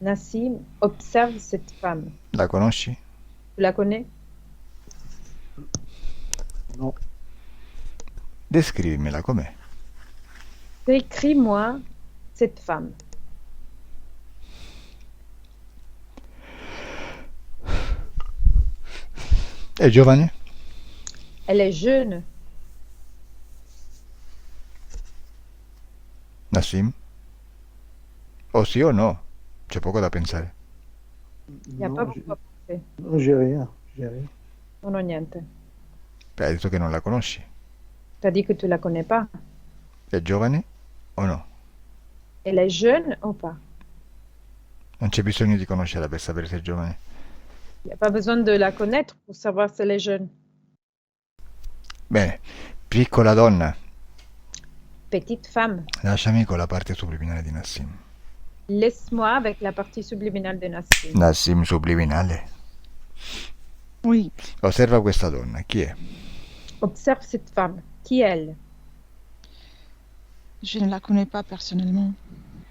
Nassim, observe cette femme. La conosci? Tu la connais? Non. Descrivimela com'è. Décris-moi cette femme. È giovane? Elle est jeune. Nassim? O sì o no? C'è poco da pensare. Il n'y a pas beaucoup à penser. Non, j'ai rien. J'ai rien. Non, non, niente. Beh, hai detto che non la conosci. T'as dit que tu la connais pas. È giovane o no? Elle est jeune ou pas? Non c'è bisogno di conoscerla per sapere se è giovane. Il n'y a pas besoin de la connaître pour savoir si elle est jeune. Bene, piccola donna, Petite femme. lasciami con la parte subliminale di Nassim. Laisse-moi avec la partie subliminale de Nassim. Nassim subliminale. Oui. Osserva questa donna, chi è? Observe cette femme. Qui est elle? Je ne la connais pas personnellement.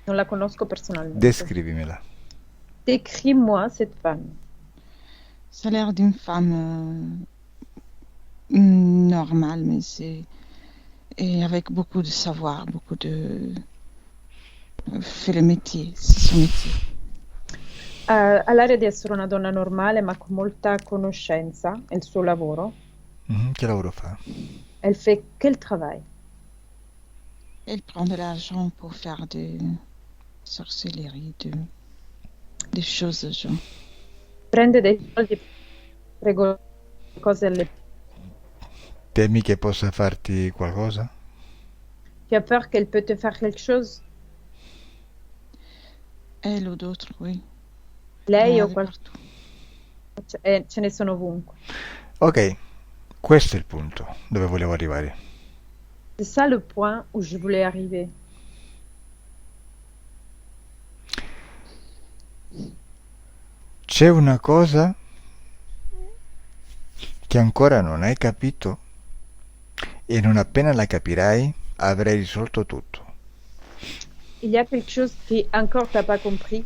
Non la conosco personalmente. Descrivimela. Décris-moi cette femme. Ça a l'air d'une femme normale, mais c'est... Et avec beaucoup de savoir, beaucoup de... fait le métier, c'est son métier. Ha l'aria di essere una donna normale, ma con molta conoscenza. È il suo lavoro. Mhm, che lavoro fa? Elle fait quel travail? Elle prend de l'argent pour faire des sorcelleries, des choses de genre. Prende dei soldi, prego cose alle... Temi che possa farti qualcosa? Tu as peur qu'elle peut te faire quelque chose? Elle ou d'autres, oui. Lei Il y en o a de qualcuno? partout. Ce ne sono ovunque. Ok, questo è il punto dove volevo arrivare. C'est ça le point où je voulais arriver. C'è una cosa che ancora non hai capito e non appena la capirai avrai risolto tutto. Il y a quelque chose qui encore t'as pas compris,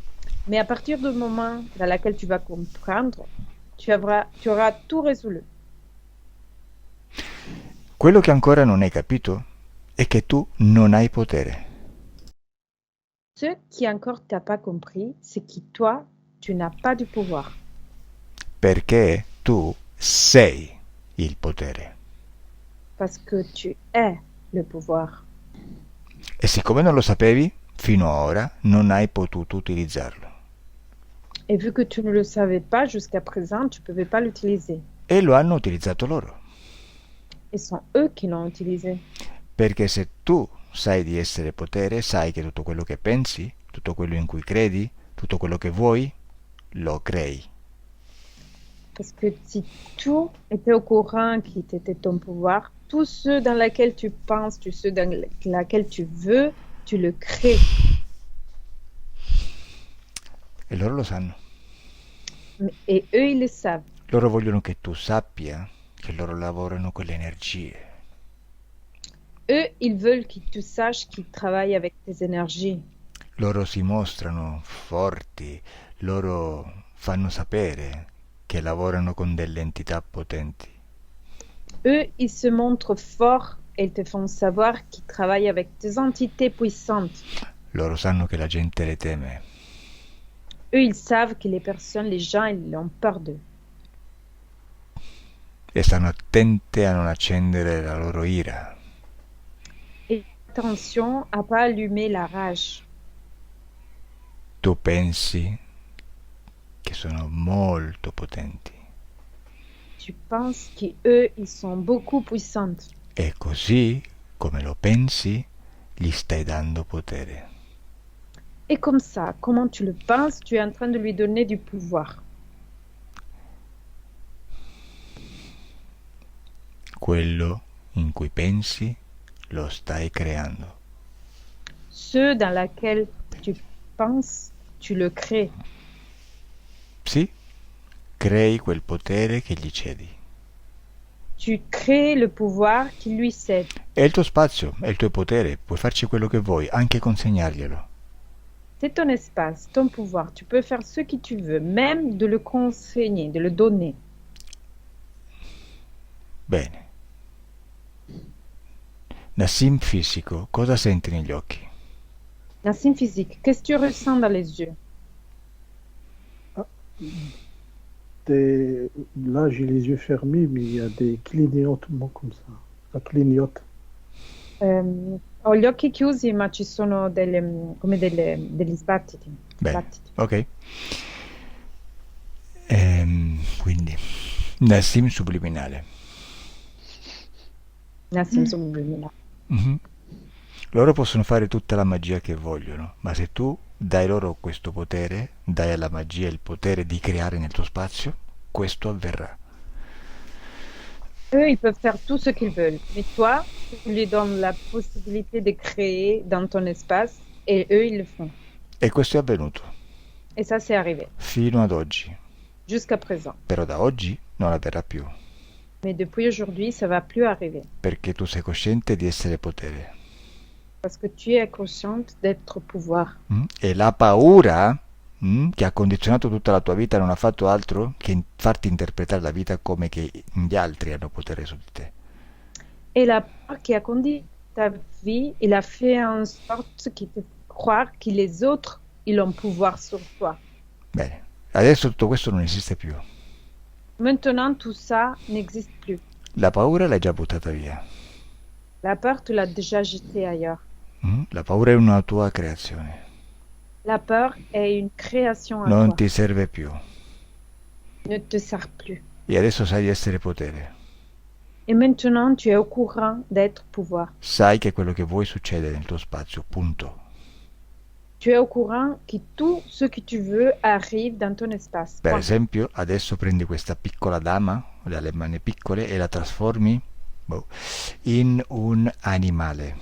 mais à partir du moment dans lequel tu vas comprendre, tu auras tout résolu. Quello che ancora non hai capito è che tu non hai potere, Ce qui encore t'as pas compris, c'est que toi, tu n'as pas du pouvoir. perché tu sei il potere. Parce que tu es le pouvoir. E siccome non lo sapevi, fino ad ora non hai potuto utilizzarlo. Et vu que tu ne le savais pas jusqu'à présent, tu ne pouvais pas l'utiliser. E lo hanno utilizzato loro. Et ce sont eux qui l'ont utilisé. Perché se tu sai di essere potere, sai che tutto quello che pensi, tutto quello in cui credi, tutto quello che vuoi, lo crei. Parce que si tu étais au courant qui était ton pouvoir, tous ceux dans lesquels tu penses, tous ceux dans lesquels tu veux, tu le crées. E loro lo sanno. Et eux, ils le savent. Loro vogliono che tu sappia che loro lavorano con le energie. Eux, ils veulent que tu saches qu'ils travaillent avec tes énergies. Loro si mostrano forti, loro fanno sapere che lavorano con delle entità potenti. Eux, ils se montrent forts et ils te font savoir qu'ils travaillent avec des entités puissantes. Loro sanno che la gente le teme. Eux, ils savent que les personnes, les gens, ils ont peur d'eux. E stanno attente a non accendere la loro ira. Et attention à pas allumer la rage. Tu pensi che sono molto potenti. Tu penses qu'eux, ils sont beaucoup puissants. E così, come lo pensi, gli stai dando potere. Et comme ça, comment tu le penses, tu es en train de lui donner du pouvoir. Quello in cui pensi lo stai creando. Ceux dans lesquels tu penses, tu le crées. Sì, crei quel potere che gli cedi. Tu crées le pouvoir qui lui cède. È il tuo spazio, è il tuo potere, puoi farci quello che vuoi, anche consegnarglielo. C'est ton espace, ton pouvoir. Tu peux faire ce que tu veux, même de le consigner, de le donner. Bene. Nassim fisico, cosa senti negli occhi? Nassim physique, qu'est-ce que tu ressens dans les yeux? Là, j'ai les yeux fermés, mais il y a des clignotements comme ça. Ça clignote. Ho gli occhi chiusi, ma ci sono degli sbattiti. Bene, Sbattiti. ok. Quindi, Nassim subliminale. Nassim subliminale. Mhm. Loro possono fare tutta la magia che vogliono, ma se tu dai loro questo potere, dai alla magia il potere di creare nel tuo spazio, questo avverrà. Eux, ils peuvent faire tout ce qu'ils veulent. Mais toi, tu lui donnes la possibilité de créer dans ton espace et eux, ils le font. E questo è avvenuto Et ça, c'est arrivé fino ad oggi, jusqu'à présent. però da oggi non avverrà più, Mais depuis aujourd'hui, ça va plus arriver. perché tu sei cosciente di essere potere. Parce que tu es consciente d'être pouvoir. E la paura che ha condizionato tutta la tua vita non ha fatto altro che farti interpretare la vita come che gli altri hanno potere su di te. Et la peur qui a conduit ta vie, il a fait en sorte qu'il te croire que les autres, ils ont pouvoir sur toi. Bene, adesso tutto questo non esiste più. Maintenant, tout ça n'existe plus. La paura l'hai già buttata via. La peur, tu l'as déjà jetée ailleurs. La paura è una tua creazione. La peur est une création à Non toi. ti serve più. Ne te sert plus. E adesso sai di essere potere. Et maintenant, tu es au courant d'être pouvoir. Sai che quello che vuoi succede nel tuo spazio, punto. Tu es au courant que tout ce que tu veux arrive dans ton espace. Per Point. esempio, adesso prendi questa piccola dama, dalle mani piccole, e la trasformi in un animale.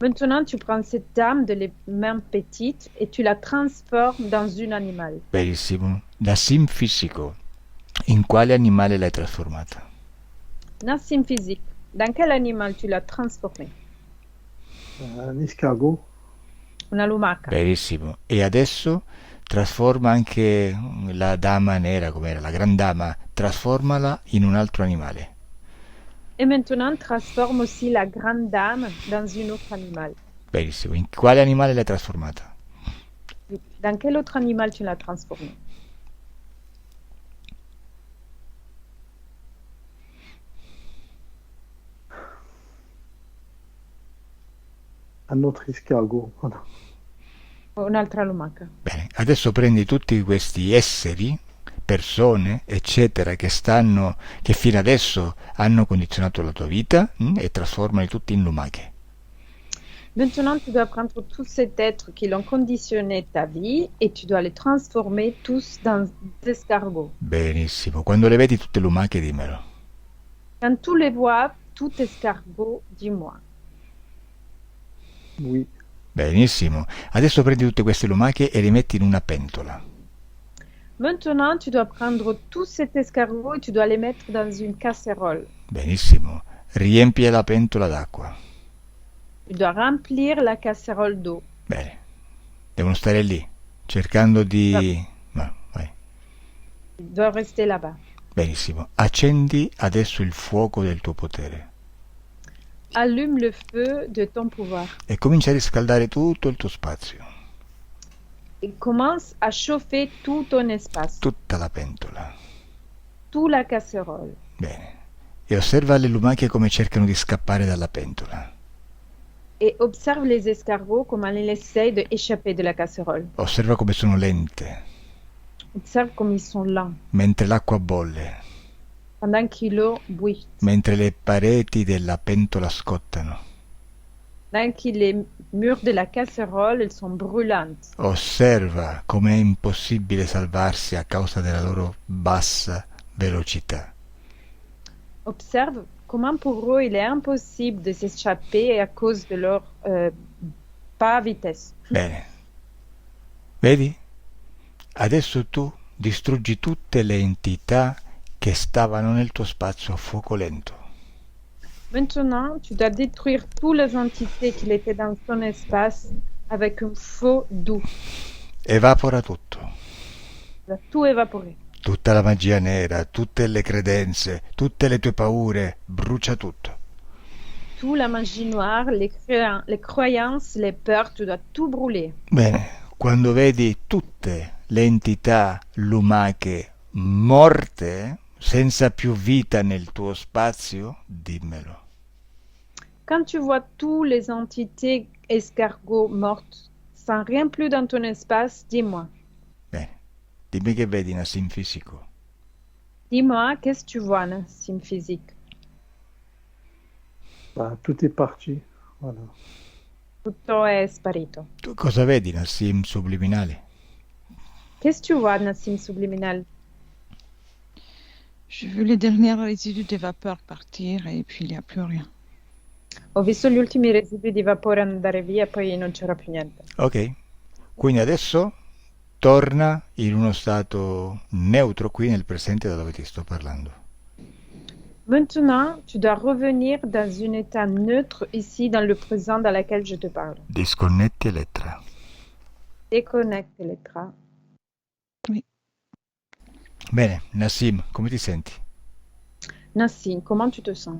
Maintenant, tu prends cette dame de les mains petites et tu la transformes dans un animal. Benissimo. Nassim fisico. In quale animale l'hai trasformata? Nassim physique. Dans quel animal tu l'as transformé? Un escargot. Una lumaca. Benissimo. E adesso trasforma anche la dama nera, com'era, la gran dama, trasformala in un altro animale. Et maintenant, transforme aussi la grande dame dans un autre animal. Benissimo. In quale animale l'hai trasformata? Dans quel autre animal tu l'as transformé? Un autre escargot. Voilà. Un'altra lumaca. Bene, adesso prendi tutti questi esseri, persone, eccetera, che fino adesso hanno condizionato la tua vita, e trasformali tutti in lumache. Maintenant, tu dois prendre tous ces êtres qui l'ont conditionné ta vie et tu dois les transformer tous dans des escargots. Benissimo. Quando le vedi tutte lumache, dimmelo. Quand tu les vois, tout escargot, dis-moi. Oui. Benissimo. Adesso prendi tutte queste lumache e le metti in una pentola. Maintenant, tu dois prendre tous ces escargots et tu dois les mettre dans une casserole. Benissimo. Riempi la pentola d'acqua. Tu dois remplir la casserole d'eau. Bene. Devono stare lì, cercando di... No, vai. Tu dois rester là-bas. Benissimo. Accendi adesso il fuoco del tuo potere Allume le feu de ton pouvoir e comincia a riscaldare tutto il tuo spazio, et commence à chauffer tout ton espace, tutta la pentola. toute la casserole. Bene. E osserva le lumache come cercano di scappare dalla pentola. Et observe les escargots comment ils essayent d'échapper de la casserole. Osserva come sono lente, Observe comme ils sont lents mentre l'acqua bolle, pendant que l'eau bouille, mentre le pareti della pentola scottano. pendant que les murs de la casserole ils sont brûlantes. Osserva come è impossibile salvarsi a causa della loro bassa velocità. Observe comment pour eux il est impossible de s'échapper à cause de leur pas vitesse. Bene. Vedi? Adesso tu distruggi tutte le entità che stavano nel tuo spazio a fuoco lento. Maintenant, tu dois détruire toutes les entités qui étaient dans ton espace avec un feu doux. Evapora tutto. Tu dois tout évaporer. Tutta la magia nera, tutte le credenze, tutte le tue paure, brucia tutto. Toute la magie noire, les croyances, les peurs, tu dois tout brûler. Bene, quando vedi tutte le entità lumache morte, senza più vita nel tuo spazio, dimmelo. Quand tu vois toutes les entités escargots mortes, sans rien plus dans ton espace, dis-moi. Bene, dimmi che vedi Nassim fisico. Dis-moi, qu'est-ce que tu vois, Nassim physique? Bah, tout est parti. Voilà. Tutto è sparito. Tu cosa vedi Nassim subliminale? Qu'est-ce que tu vois, Nassim subliminal? Je veux les derniers résidus de vapeur partir et puis il n'y a plus rien. Ho visto gli ultimi residui di vapore andare via e poi non c'era più niente. Ok, quindi adesso torna in uno stato neutro qui nel presente da dove ti sto parlando. Maintenant, tu dois revenir dans un état neutre ici, dans le présent dans lequel je te parle. Disconnetti Elettra. Déconnecte l'écran. Bene, Nassim, come ti senti? Nassim, comment tu te sens?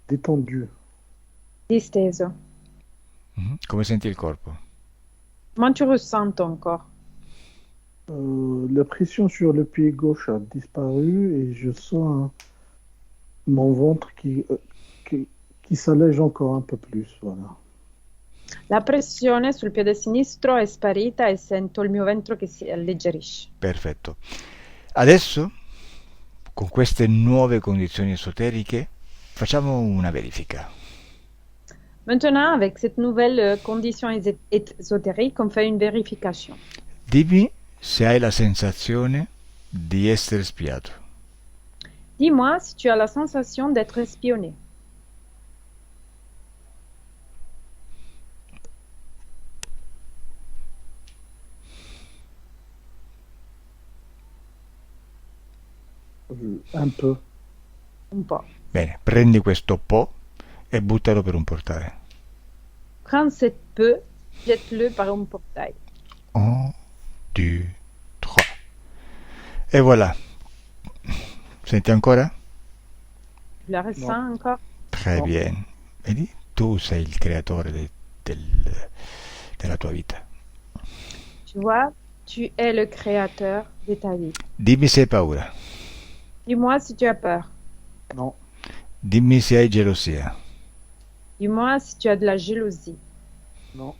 Détendu. Disteso. Come senti il corpo? Comment tu ressens ton corps? La pression sur le pied gauche a disparu et je sens mon ventre qui s'allège encore un peu plus. Voilà. La pressione sul piede sinistro è sparita e sento il mio ventre che si alleggerisce. Perfetto. Adesso, con queste nuove condizioni esoteriche, facciamo una verifica. Maintenant, avec cette nouvelle condition ésotérique, on fait une vérification. Dimmi se hai la sensazione di essere spiato. Dis-moi si tu as la sensation d'être espionné. Un peu. Un po'. Bene, prendi questo po' e buttalo per un portale. Prends cette peu, jette-le par un portail. 1, 2, 3. Et voilà. Senti ancora? Tu la ressens No. encore? Très No. bien. Vedi? Tu sei il creatore della tua vita. Tu vois, tu es le créateur de ta vie. Dimmi se hai paura. Dis-moi si tu as peur. No. Dimmi se hai gelosia. Dis-moi si tu as de la jalousie. No.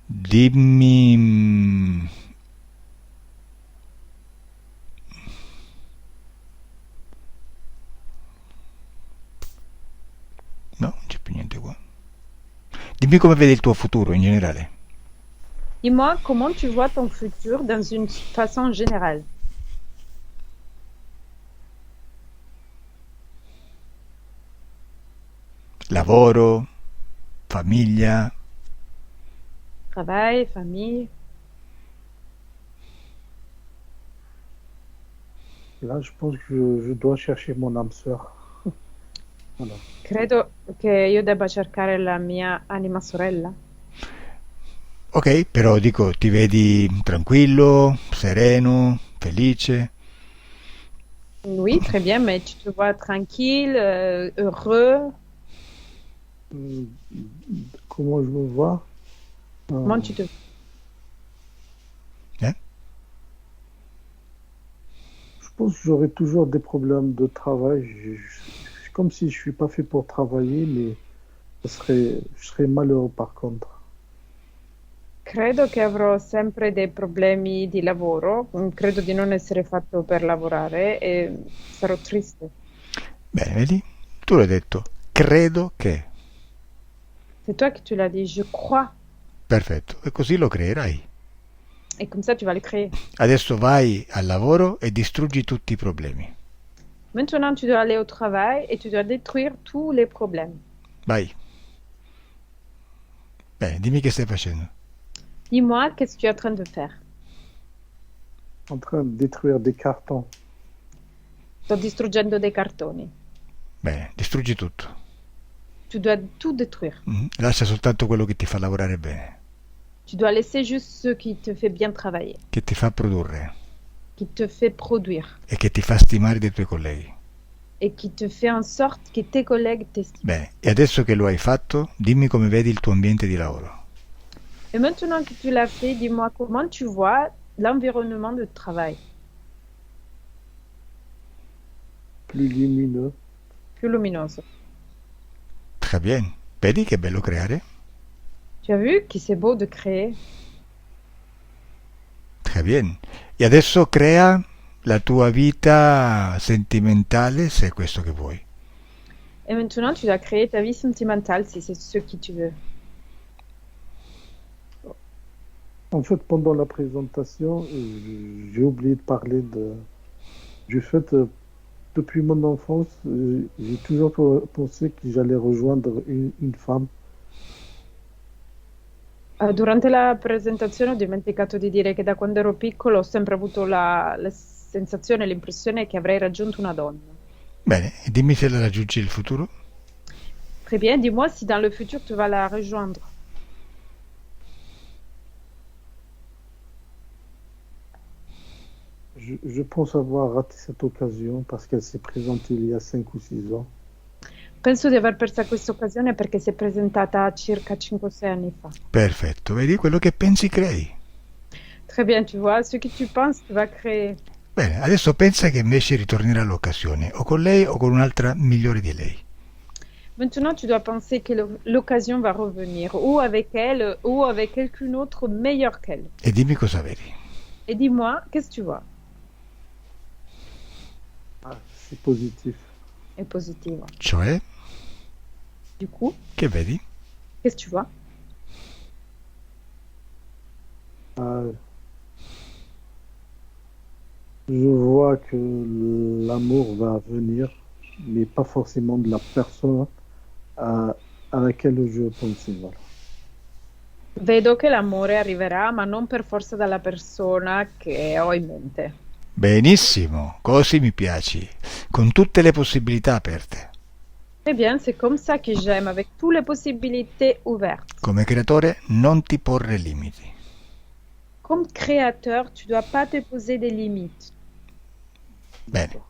Dimmi... No, non c'è più niente qua. Dimmi come vedi il tuo futuro in generale. Dis-moi comment tu vois ton futur dans une façon générale. Lavoro, famiglia. Travail, famille. Là, je pense que je dois chercher mon âme sœur. Voilà. Credo che io debba cercare la mia anima sorella. Ok, però dico, ti vedi tranquillo, sereno, felice. Oui, très bien, mais tu te vois tranquille, heureux. Comment je me vois? Comment tu te... Je pense que j'aurai toujours des problèmes de travail. C'est comme si je suis pas fait pour travailler, mais je serais malheureux par contre. Credo che avrò sempre dei problemi di lavoro, credo di non essere fatto per lavorare e sarò triste. Bene, vedi? Tu l'hai detto, credo che. C'est toi qui tu l'as dit, je crois. Perfetto, e così lo creerai. Et comme ça, tu vas le créer. Adesso vai al lavoro e distruggi tutti i problemi. Maintenant, tu dois aller au travail et tu dois détruire tous les problèmes. Vai. Bene, dimmi che stai facendo. Dis-moi, qu'est-ce que tu es en train de faire? En train de détruire des cartons. Sto distruggendo dei cartoni. Bene, distruggi tutto. Tu dois tout détruire. Lascia soltanto quello che ti fa lavorare bene, Tu dois laisser juste ce qui te fait bien travailler, che ti fa produrre qui te fait produire e che ti fa stimare dei tuoi colleghi. et qui te fait en sorte que tes collègues t'estiment. Bene, e adesso che lo hai fatto, dimmi come vedi il tuo ambiente di lavoro. Et maintenant que tu l'as fait, dis-moi comment tu vois l'environnement de travail. Plus lumineux. Più luminoso. Très bien. Vedi che bello creare? Tu as vu que c'est beau de créer? Très bien. E adesso crea la tua vita sentimentale, se è questo che vuoi. Et maintenant, tu dois créer ta vie sentimentale si c'est ce que tu veux. En fait, pendant la présentation, j'ai oublié de parler du fait, depuis mon enfance, j'ai toujours pensé que j'allais rejoindre une femme. Durante la presentazione ho dimenticato di dire che da quando ero piccolo ho sempre avuto la sensazione, l'impressione che avrei raggiunto una donna. Bene, e dimmi se la raggiungi nel futuro. Très bien, dis-moi si dans le futur tu vas la rejoindre. Je pense avoir raté cette occasion parce qu'elle s'est présentée il y a 5 ou 6 ans. Penso di aver perso questa occasione perché si è presentata circa 5-6 anni fa. Perfetto, vedi quello che pensi crei. Très bien, tu vois, ce que tu penses, tu vas créer. Bene, adesso pensa che invece ritornerà l'occasione, o con lei o con un'altra migliore di lei. Maintenant, tu dois penser que l'occasion va revenir, ou avec elle, ou avec quelqu'un d'autre meilleur qu'elle. E dimmi cosa vedi. Et dis-moi, qu'est-ce que tu vois? Ah, c'est positif. È positivo. Cioè, Du coup, che vedi? qu'est-ce que tu vois? Ah, je vois que l'amour va venir, mais pas forcément de la personne à laquelle je pensais. Voilà. Vedo che l'amore arriverà, ma non per forza dalla persona che ho in mente. Benissimo, così mi piaci, con tutte le possibilità aperte. Très bien, c'est comme ça que j'aime, avec toutes les possibilités ouvertes. Come creatore non ti porre limiti. Comme créateur, tu dois pas te poser des limites. Bene.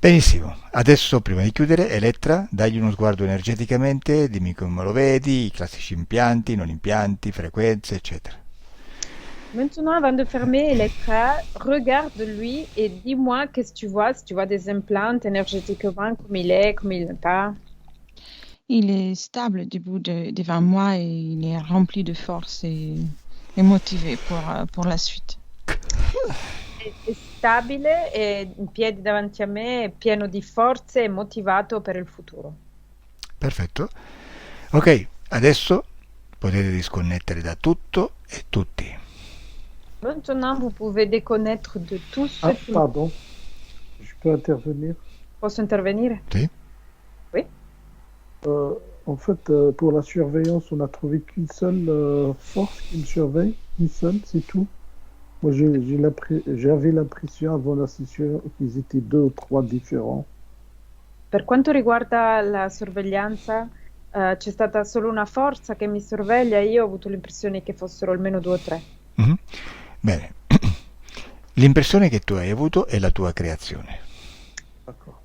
Benissimo, adesso prima di chiudere, Elettra, dagli uno sguardo energeticamente, dimmi come lo vedi, i classici impianti, non impianti, frequenze, eccetera. Maintenant, avant de fermer Electra, regarde lui et dis-moi qu'est-ce que tu vois, si tu vois des implants énergétiquement, comme il n'est pas. Il est stable debout devant moi et il est rempli de force et motivé pour la suite. È stabile, è in piedi davanti a me, è pieno di forze e motivato per il futuro. Perfetto. Ok, adesso potete disconnettere da tutto e tutti. Maintenant, vous pouvez déconnecter de tout ce Ah, qui... pardon, je peux intervenir? Posso intervenire? Sì? Oui. En fait, pour la surveillance, on n'a trouvé qu'une seule force qui me surveille, une seule, c'est tout. Moi, j'avais l'impression avant la session qu'ils étaient 2 ou 3 différents. Per quanto riguarda la sorveglianza, c'è stata solo una forza che mi sorveglia e io ho avuto l'impressione che fossero almeno 2 o 3. Mhm. Bene. L'impressione che tu hai avuto è la tua creazione. D'accord.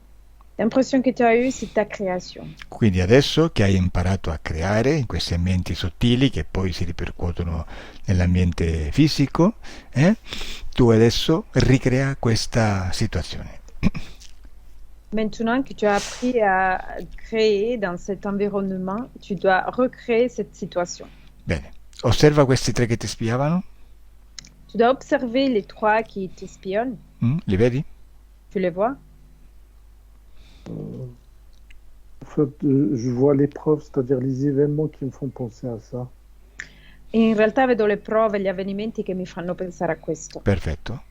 L'impression que tu as eue, c'est ta création. Quindi adesso che hai imparato a creare in questi ambienti sottili che poi si ripercuotono nell'ambiente fisico, tu adesso ricrea questa situazione. Maintenant que tu as appris à créer dans cet environnement, tu dois recréer cette situation. Bene, osserva questi 3 che ti spiavano. Tu dois observer les 3 qui t'espionnent. Li vedi? Tu les vois? En fait, je vois les preuves, c'est-à-dire les événements qui me font penser à ça. In realtà vedo le prove, gli avvenimenti che mi fanno pensare a questo. Perfetto.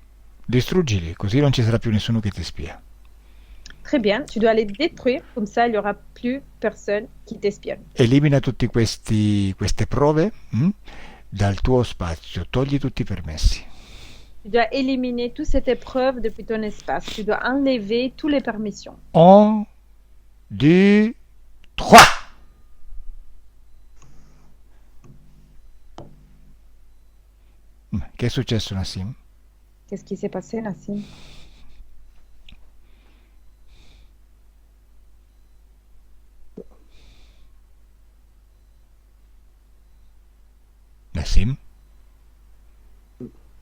Distruggili, così non ci sarà più nessuno che ti spia. Très bien, tu dois les détruire, comme ça il n'y aura plus personne qui t'espionne. Elimina tutte queste prove dal tuo spazio, togli tutti i permessi. Tu dois éliminer toute cette épreuve depuis ton espace. Tu dois enlever toutes les permissions. 1, 2, 3. Che è successo, Nassim? Qu'est-ce qui s'est passé, Nassim? Nassim?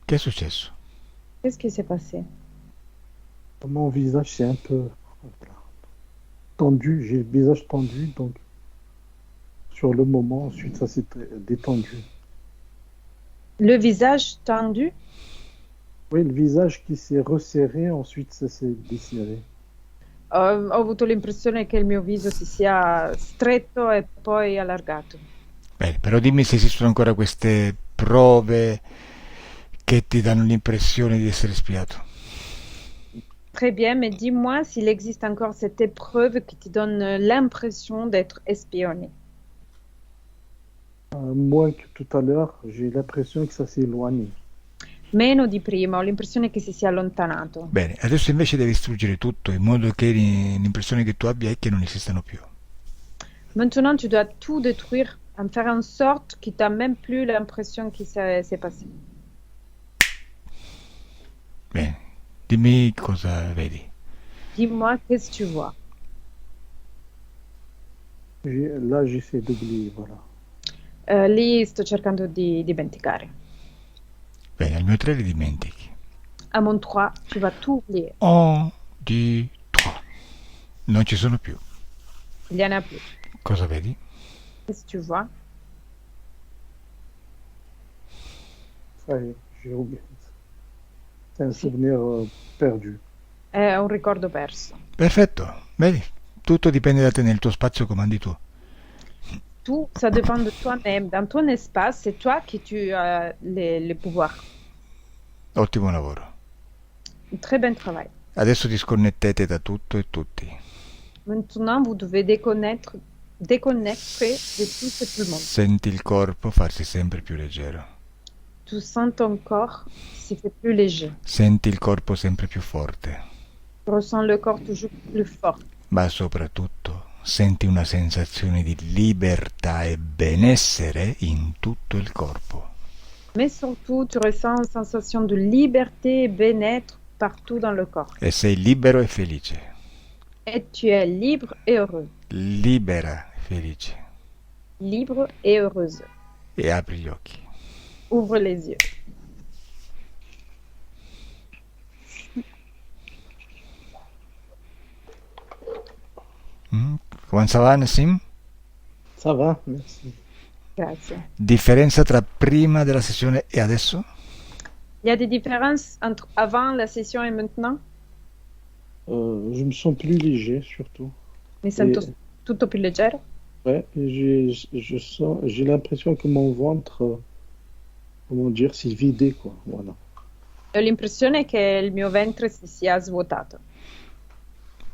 Che è successo? Qu'est-ce qui s'est passé? Mon visage, c'est un peu tendu, j'ai le visage tendu, donc sur le moment, ensuite ça s'est détendu. Le visage tendu? Oui, le visage qui s'est resserré, ensuite ça s'est desserré. Ho avuto l'impressione che il mio viso si sia stretto e poi allargato. Bene, però dimmi se esistono ancora queste prove che ti danno l'impressione di essere spiato. Très bien, mais dis-moi s'il existe encore cette épreuve qui te donne l'impression d'être espionné. Moins que tout à l'heure, j'ai l'impression que ça s'est éloigné. Meno di prima, ho l'impressione che si sia allontanato. Bene, adesso invece devi distruggere tutto in modo che l'impressione che tu abbia è che non esistano più. Maintenant, tu dois tout détruire, faire en sorte qu'il t'a même plus l'impression qu'il s'est passé. Bene, dimmi cosa vedi. Dis-moi, qu'est-ce que tu vois? Là, j'essaie d'oublier, voilà. Lì sto cercando di dimenticare. Bene, al mio 3 li dimentichi. À mon 3, tu vas tout oublier. 1, 2, 3. Non ci sono più. Il n'y en a plus. Cosa vedi? Qu'est-ce que tu vois? Ça y est, j'ai oublié. C'est un souvenir perdu. È un ricordo perso. Perfetto, vedi? Tutto dipende da te, nel tuo spazio comandi tu. Tout, ça dépend de toi-même. Dans ton espace, c'est toi qui tu as les pouvoirs. Ottimo lavoro. Un très bon travail. Adesso disconnettete da tutto e tutti. Maintenant, vous devez déconnecter de tout et tout le monde. Senti il corpo farsi sempre più leggero. tu sens ton corps si c'est plus léger. Senti il corpo sempre più forte, Tu ressens le corps toujours plus fort. ma soprattutto senti una sensazione di libertà e benessere in tutto il corpo. Mais surtout, tu ressens une sensation de liberté et bien-être partout dans le corps. E sei libero e felice, Et tu es libre et heureux. libera e felice. Libre et heureuse. E apri gli occhi. Ouvre les yeux. Come ça va, Nassim? Ça va, merci. Grazie. Differenza tra prima della sessione e adesso? Il y a des différences entre avant la session et maintenant? Je me sens plus léger, surtout. Mi sento Et- tutto più leggero. Ouais, et j'ai l'impression que mon ventre, comment dire, s'est vidé, quoi. Voilà. Ho l'impressione che il mio ventre si sia svuotato.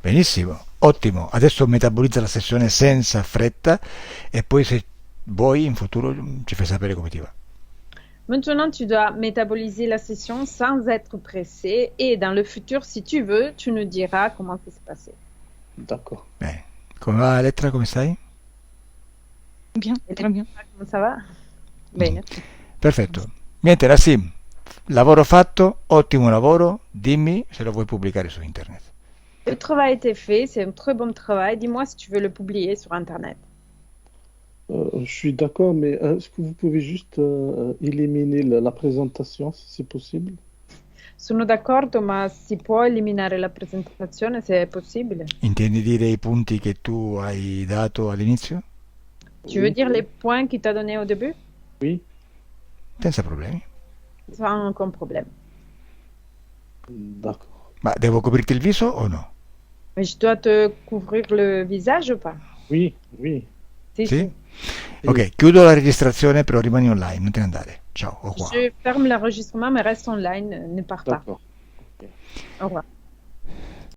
Benissimo, ottimo. Adesso metabolizza la sessione senza fretta e poi se vuoi in futuro ci fai sapere come ti va. Maintenant, tu dois métaboliser la session sans être pressé et dans le futur, si tu veux, tu nous diras comment ça s'est passé. D'accord. Bene. Come va Elettra, come stai? Bien, très bien. Comment ça va? Bene. Perfetto. Niente, Nassim, lavoro fatto, ottimo lavoro, dimmi se lo vuoi pubblicare su internet. Le travail a été fait, c'est un très bon travail. Dis-moi si tu veux le publier sur Internet. Je suis d'accord, mais est-ce que vous pouvez juste éliminer la présentation, si c'est possible? Sono d'accordo, ma si può eliminare la presentazione se è possibile? Intendi dire i punti che tu hai dato all'inizio? Tu veux dire les points qu'il t'a donné au début? Oui, Senza problemi. Sans aucun problème. d'accord. Ma devo coprirti il viso o no? Mais je dois te couvrir le visage ou pas? Oui, oui. Si, Sì? Ok, chiudo la registrazione, però rimani online, non te ne andare. Ciao, au revoir. Je ferme l'enregistrement, mais reste online, ne pars pas. D'accord. Au revoir.